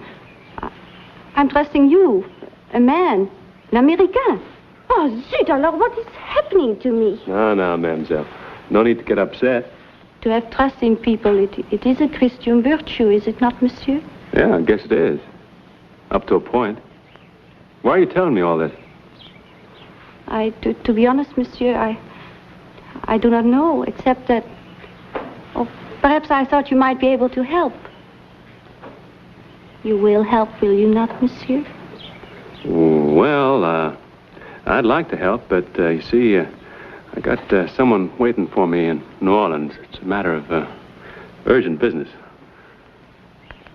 I'm trusting you, a man, an American. Oh, zut, alors what is happening to me? No, mademoiselle. No need to get upset. To have trust in people, it is a Christian virtue, is it not, monsieur? Yeah, I guess it is. Up to a point. Why are you telling me all this? To be honest, monsieur, I do not know, except that... Oh, perhaps I thought you might be able to help. You will help, will you not, monsieur? Well, I'd like to help, but you see, I got someone waiting for me in New Orleans. It's a matter of urgent business.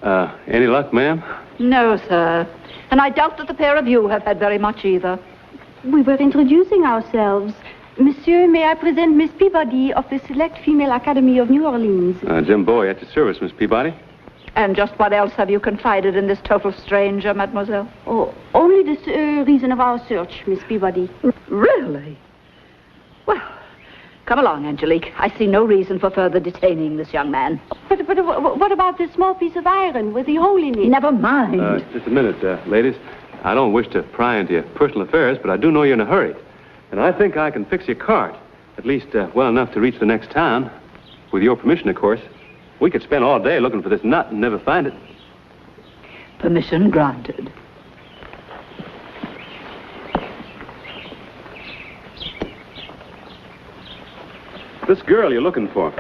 Any luck, ma'am? No, sir. And I doubt that the pair of you have had very much either. We were introducing ourselves. Monsieur, may I present Miss Peabody of the Select Female Academy of New Orleans? Jim Bowie at your service, Miss Peabody. And just what else have you confided in this total stranger, mademoiselle? Oh, only the reason of our search, Miss Peabody. Really? Well, come along, Angelique. I see no reason for further detaining this young man. But what about this small piece of iron with the hole in it? Never mind. Just a minute, ladies. I don't wish to pry into your personal affairs, but I do know you're in a hurry. And I think I can fix your cart, at least well enough to reach the next town. With your permission, of course. We could spend all day looking for this nut and never find it. Permission granted. This girl you're looking for,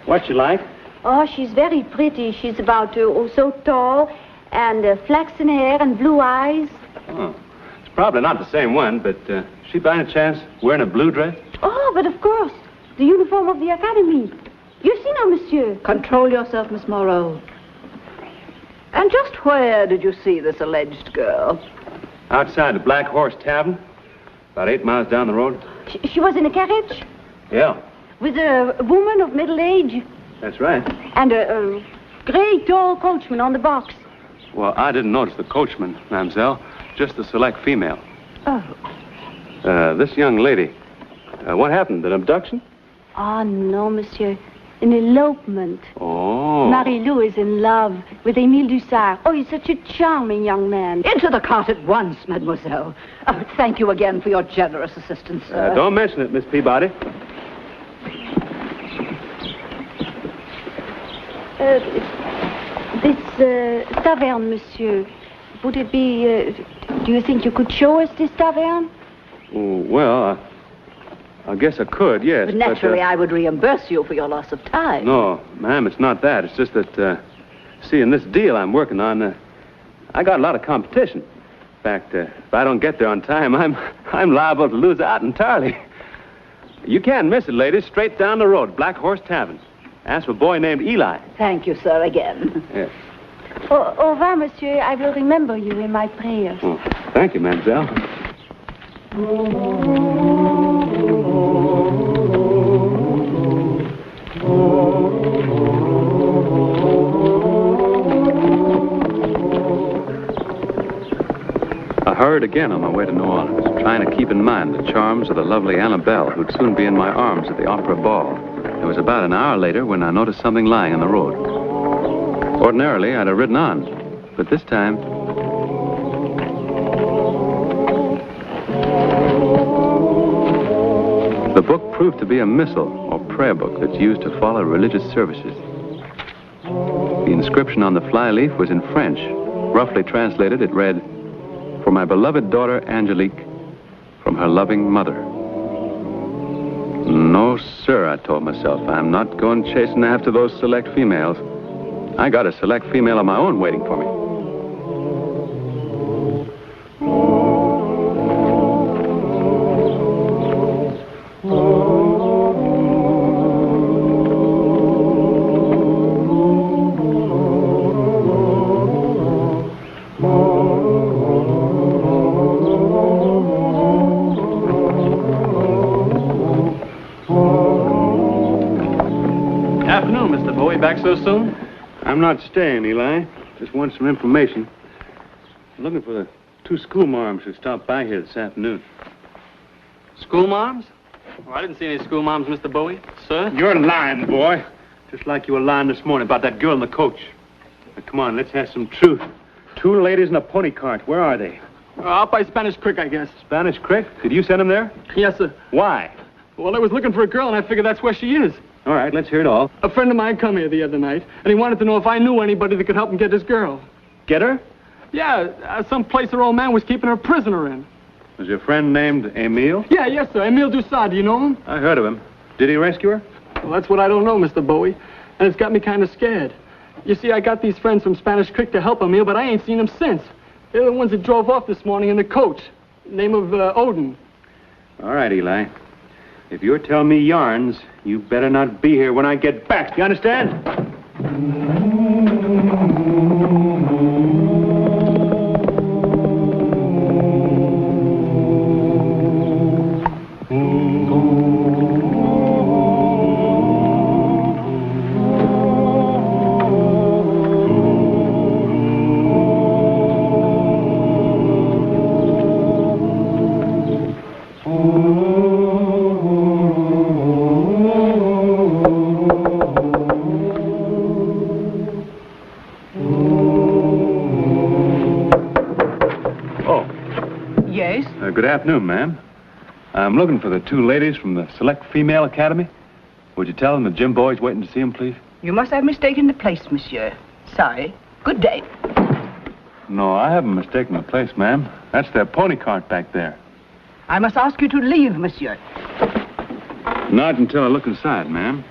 what's she like? Oh, she's very pretty. She's about so tall and flaxen hair and blue eyes. Oh, it's probably not the same one, but she by any chance wearing a blue dress? Oh, but of course, the uniform of the academy. You see now, monsieur. Control yourself, Miss Moreau. And just where did you see this alleged girl? Outside the Black Horse Tavern, about 8 miles down the road. She was in a carriage? Yeah. With a woman of middle age? That's right. And a great tall coachman on the box. Well, I didn't notice the coachman, mademoiselle. Just the select female. Oh. This young lady. What happened? An abduction? Oh, no, monsieur. An elopement. Oh. Marie-Lou is in love with Émile Dussart. Oh, he's such a charming young man. Into the cart at once, mademoiselle. Oh, thank you again for your generous assistance, sir. Don't mention it, Miss Peabody. This tavern, monsieur, would it be... do you think you could show us this tavern? Oh, well, I guess I could, yes. But naturally, I would reimburse you for your loss of time. No, ma'am, it's not that. It's just that, see, in this deal I'm working on, I got a lot of competition. In fact, if I don't get there on time, I'm liable to lose out entirely. You can't miss it, ladies. Straight down the road, Black Horse Tavern. Ask for a boy named Eli. Thank you, sir, again. Yes. Au revoir, monsieur. I will remember you in my prayers. Oh, thank you, mademoiselle. I hurried again on my way to New Orleans, trying to keep in mind the charms of the lovely Annabelle, who'd soon be in my arms at the opera ball. It was about an hour later when I noticed something lying on the road. Ordinarily, I'd have ridden on, but this time... The book proved to be a missal, or prayer book, that's used to follow religious services. The inscription on the flyleaf was in French. Roughly translated, it read, "For my beloved daughter, Angelique, from her loving mother." No, sir, I told myself. I'm not going chasing after those select females. I got a select female of my own waiting for me. Afternoon, Mr. Bowie. Back so soon? I'm not staying, Eli. Just want some information. I'm looking for the 2 schoolmarms who stopped by here this afternoon. Schoolmarms? Oh, I didn't see any schoolmarms, Mr. Bowie. Sir? You're lying, boy. Just like you were lying this morning about that girl in the coach. Now, come on, let's have some truth. 2 ladies in a pony cart. Where are they? Out by Spanish Creek, I guess. Spanish Creek? Did you send them there? Yes, sir. Why? Well, I was looking for a girl, and I figured that's where she is. All right, let's hear it all. A friend of mine come here the other night, and he wanted to know if I knew anybody that could help him get this girl. Get her? Yeah, some place her old man was keeping her prisoner in. Was your friend named Emile? Yeah, yes, sir. Emile Dussault. Do you know him? I heard of him. Did he rescue her? Well, that's what I don't know, Mr. Bowie. And it's got me kind of scared. You see, I got these friends from Spanish Creek to help Emile, but I ain't seen them since. They're the ones that drove off this morning in the coach. Name of Odin. All right, Eli. If you're telling me yarns, you better not be here when I get back. You understand? Good afternoon, ma'am. I'm looking for the 2 ladies from the Select Female Academy. Would you tell them that Jim Bowie's waiting to see them, please? You must have mistaken the place, monsieur. Sorry. Good day. No, I haven't mistaken the place, ma'am. That's their pony cart back there. I must ask you to leave, monsieur. Not until I look inside, ma'am.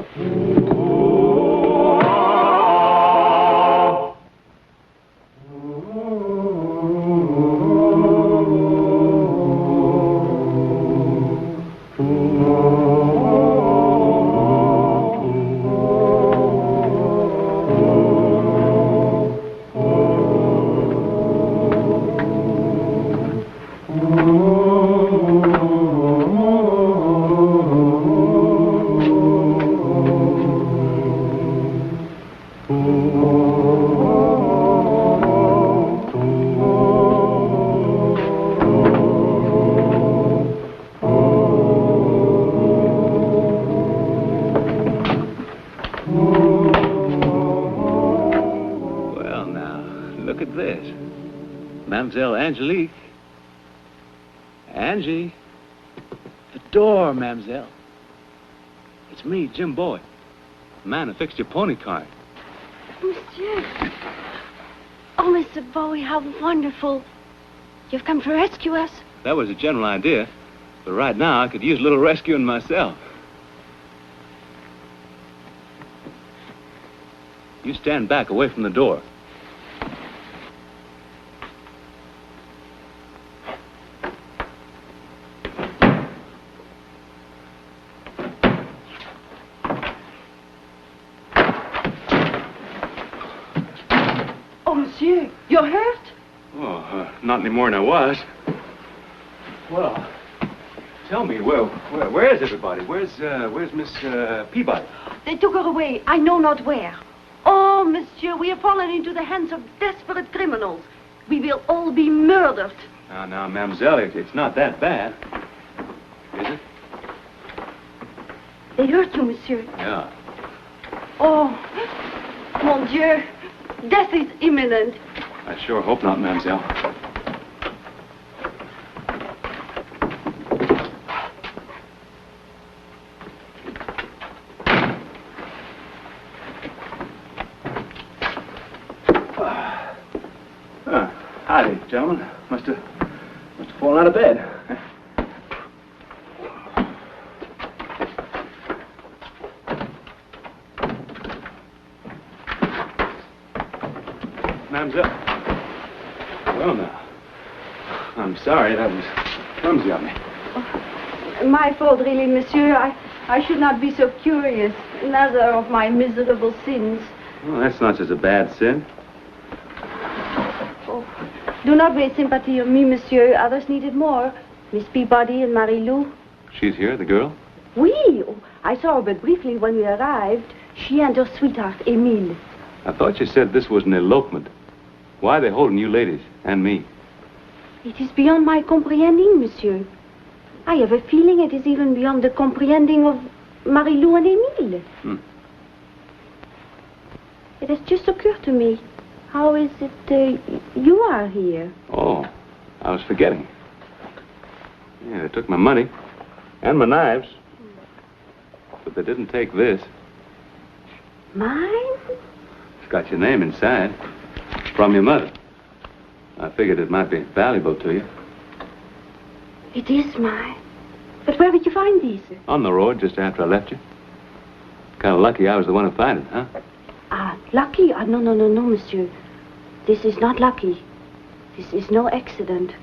Mademoiselle Angelique. Angie. The door, mademoiselle. It's me, Jim Bowie. The man who fixed your pony cart. Monsieur. Oh, Mr. Bowie, how wonderful. You've come to rescue us. That was a general idea. But right now, I could use a little rescuing myself. You stand back away from the door. You're hurt? Oh, not any more than I was. Well, tell me, where is everybody? Where's Miss Peabody? They took her away, I know not where. Oh, monsieur, we have fallen into the hands of desperate criminals. We will all be murdered. Now, mademoiselle, it's not that bad. Is it? They hurt you, monsieur. Yeah. Oh, mon Dieu. Death is imminent. I sure hope not, mademoiselle. Howdy, gentlemen. Must have fallen out of bed. Mademoiselle. Well, now. I'm sorry. That was clumsy of me. My fault, really, monsieur. I should not be so curious. Another of my miserable sins. Well, that's not such a bad sin. Oh, do not waste sympathy on me, monsieur. Others need it more. Miss Peabody and Marie-Lou. She's here, the girl? Oui. Oh, I saw her but briefly when we arrived. She and her sweetheart, Emile. I thought you said this was an elopement. Why are they holding you ladies and me? It is beyond my comprehending, monsieur. I have a feeling it is even beyond the comprehending of Marie-Lou and Emile. It has just occurred to me. How is it you are here? Oh, I was forgetting. Yeah, they took my money and my knives. But they didn't take this. Mine? It's got your name inside. From your mother. I figured it might be valuable to you. It is mine. But where did you find these? On the road just after I left you. Kind of lucky I was the one who found it, huh? Lucky? No, monsieur. This is not lucky. This is no accident.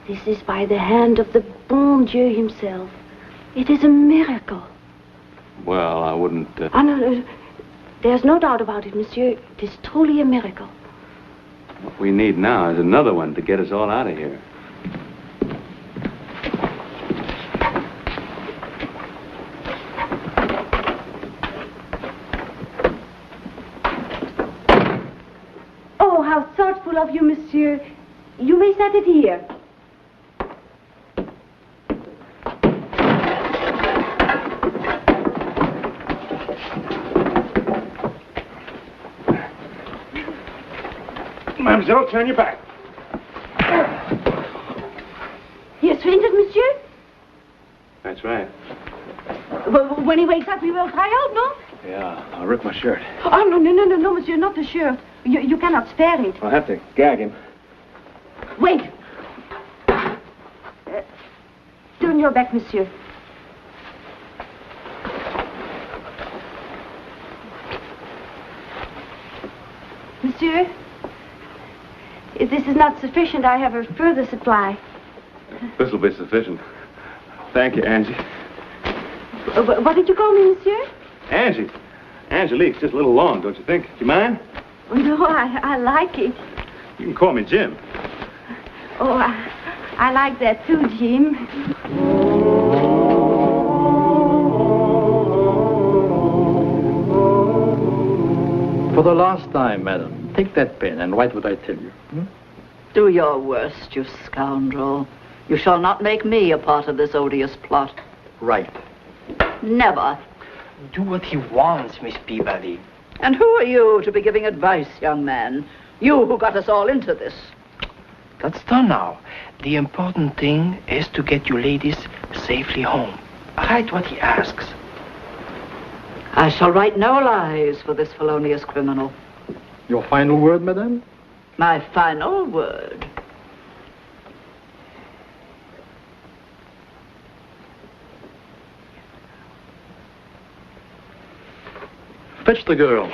This is by the hand of the bon Dieu himself. It is a miracle. Well, I wouldn't... No. There's no doubt about it, monsieur. It is truly a miracle. What we need now is another one to get us all out of here. Oh, how thoughtful of you, monsieur. You may set it here. Mademoiselle, turn your back. He has fainted, monsieur? That's right. When he wakes up, we will cry out, no? Yeah, I'll rip my shirt. Oh, no, monsieur, not the shirt. You cannot spare it. I'll have to gag him. Wait. Turn your back, monsieur. Monsieur, if this is not sufficient, I have a further supply. This'll be sufficient. Thank you, Angie. What did you call me, monsieur? Angie. Angelique's just a little long, don't you think? Do you mind? No, I like it. You can call me Jim. Oh, I like that too, Jim. For the last time, madam, take that pen and write what I tell you. Do your worst, you scoundrel. You shall not make me a part of this odious plot. Right. Never. Do what he wants, Miss Peabody. And who are you to be giving advice, young man? You who got us all into this. That's done now. The important thing is to get you ladies safely home. Write what he asks. I shall write no lies for this felonious criminal. Your final word, madame? My final word. Fetch the girl.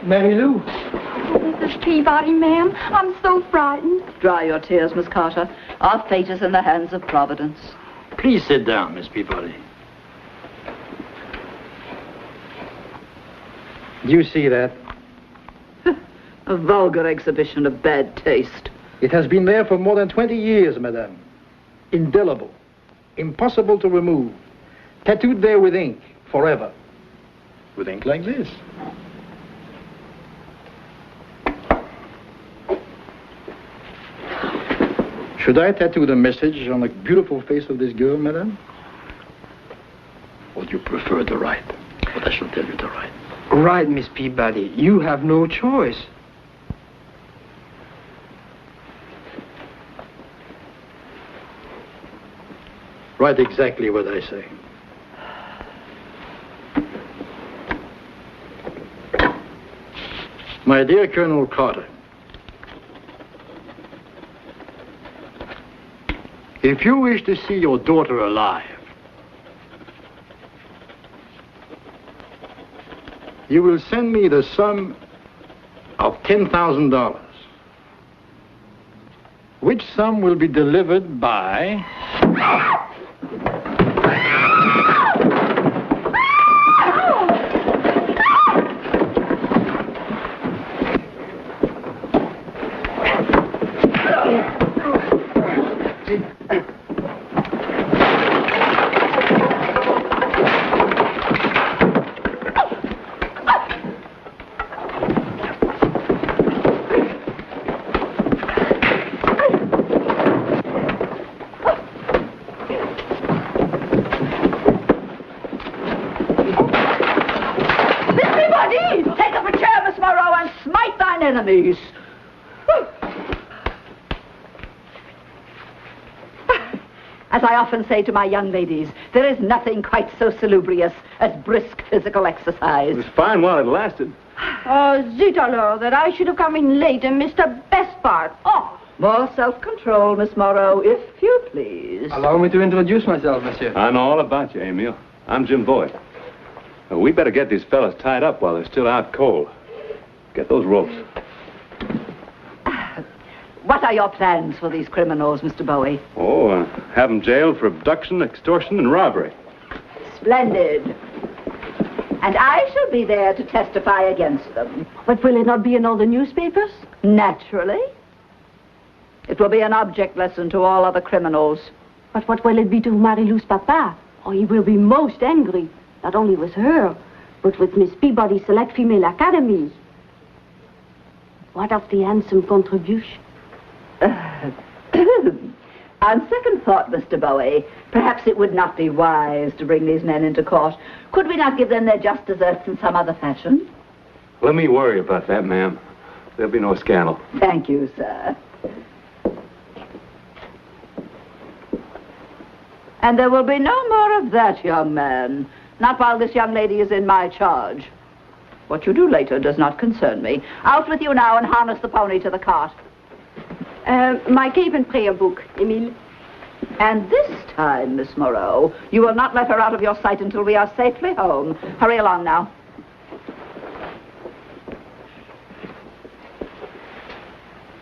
Mary Lou. Mrs. Peabody, ma'am, I'm so frightened. Dry your tears, Miss Carter. Our fate is in the hands of Providence. Please sit down, Miss Peabody. Do you see that? A vulgar exhibition of bad taste. It has been there for more than 20 years, madame. Indelible. Impossible to remove. Tattooed there with ink, forever. With ink like this. Should I tattoo the message on the beautiful face of this girl, madame? Or do you prefer to write? But I shall tell you to write. Right, Miss Peabody. You have no choice. Write exactly what I say. My dear Colonel Carter, if you wish to see your daughter alive, you will send me the sum of $10,000, which sum will be delivered by... enemies. As I often say to my young ladies, there is nothing quite so salubrious as brisk physical exercise. It was fine while it lasted. Oh, zut alors, that I should have come in late and missed the best part. Oh, more self-control, Miss Morrow, if you please. Allow me to introduce myself, monsieur. I know all about you, Emil. I'm Jim Bowie. We better get these fellas tied up while they're still out cold. Get those ropes. What are your plans for these criminals, Mr. Bowie? Oh, have them jailed for abduction, extortion, and robbery. Splendid. And I shall be there to testify against them. But will it not be in all the newspapers? Naturally. It will be an object lesson to all other criminals. But what will it be to Marie-Lou's papa? Oh, he will be most angry. Not only with her, but with Miss Peabody's Select Female Academy. What of the handsome contribution? On second thought, Mr. Bowie, perhaps it would not be wise to bring these men into court. Could we not give them their just deserts in some other fashion? Let me worry about that, ma'am. There'll be no scandal. Thank you, sir. And there will be no more of that, young man. Not while this young lady is in my charge. What you do later does not concern me. Out with you now and harness the pony to the cart. My cape and prayer book, Emile. And this time, Miss Moreau, you will not let her out of your sight until we are safely home. Hurry along now.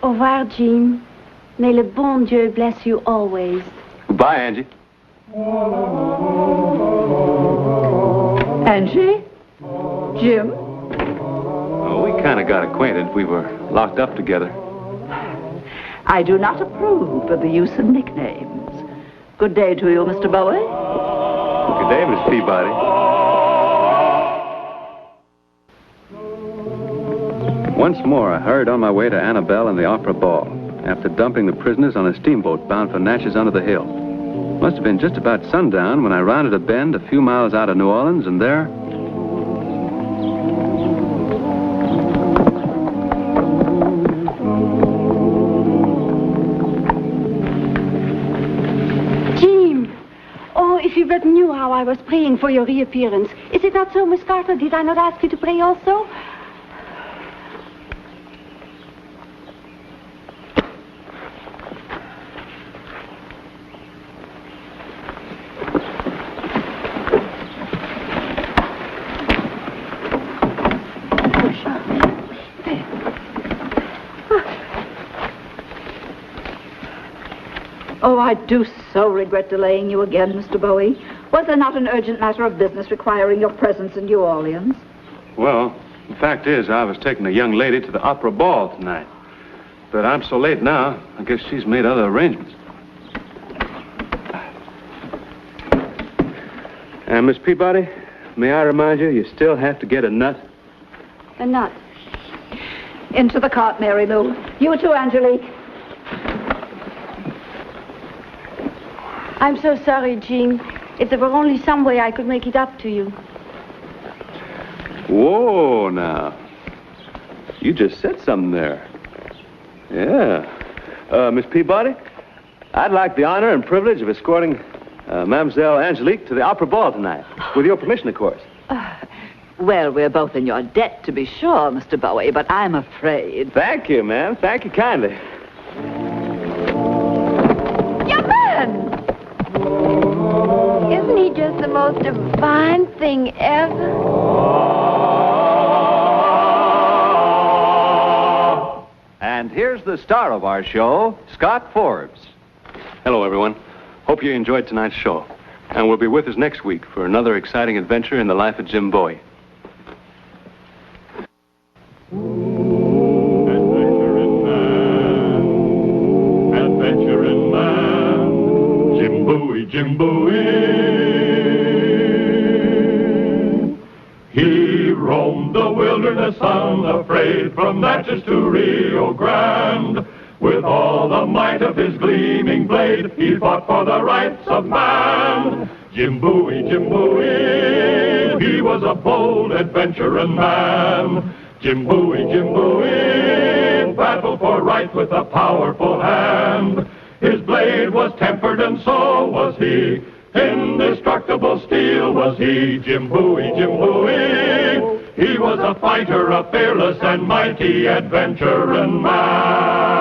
Au revoir, Jim. May le bon Dieu bless you always. Goodbye, Angie. Angie? Jim? Oh, we kind of got acquainted. We were locked up together. I do not approve of the use of nicknames. Good day to you, Mr. Bowie. Good day, Miss Peabody. Once more, I hurried on my way to Annabelle and the Opera Ball, after dumping the prisoners on a steamboat bound for Natchez under the hill. Must have been just about sundown when I rounded a bend a few miles out of New Orleans, and there... If you but knew how I was praying for your reappearance. Is it not so, Miss Carter? Did I not ask you to pray also? Oh, I do so regret delaying you again, Mr. Bowie. Was there not an urgent matter of business requiring your presence in New Orleans? Well, the fact is, I was taking a young lady to the Opera Ball tonight. But I'm so late now, I guess she's made other arrangements. And Miss Peabody, may I remind you, you still have to get a nut? A nut? Into the cart, Mary Lou. You too, Angelique. I'm so sorry, Jean. If there were only some way I could make it up to you. Whoa, now. You just said something there. Yeah. Miss Peabody, I'd like the honor and privilege of escorting Mademoiselle Angelique to the Opera Ball tonight. With your permission, of course. Well, we're both in your debt, to be sure, Mr. Bowie, but I'm afraid... Thank you, ma'am. Thank you kindly. Young man! Isn't he just the most divine thing ever? And here's the star of our show, Scott Forbes. Hello, everyone. Hope you enjoyed tonight's show. And will be with us next week for another exciting adventure in the life of Jim Bowie. Jim Bowie. He roamed the wilderness unafraid from Natchez to Rio Grande. With all the might of his gleaming blade, he fought for the rights of man. Jim Bowie, he was a bold adventuring man. Jim Bowie, battle for right with a powerful hand. His blade was tempered and so was he. Indestructible steel was he, Jim Bowie, Jim Bowie. He was a fighter, a fearless and mighty adventuring man.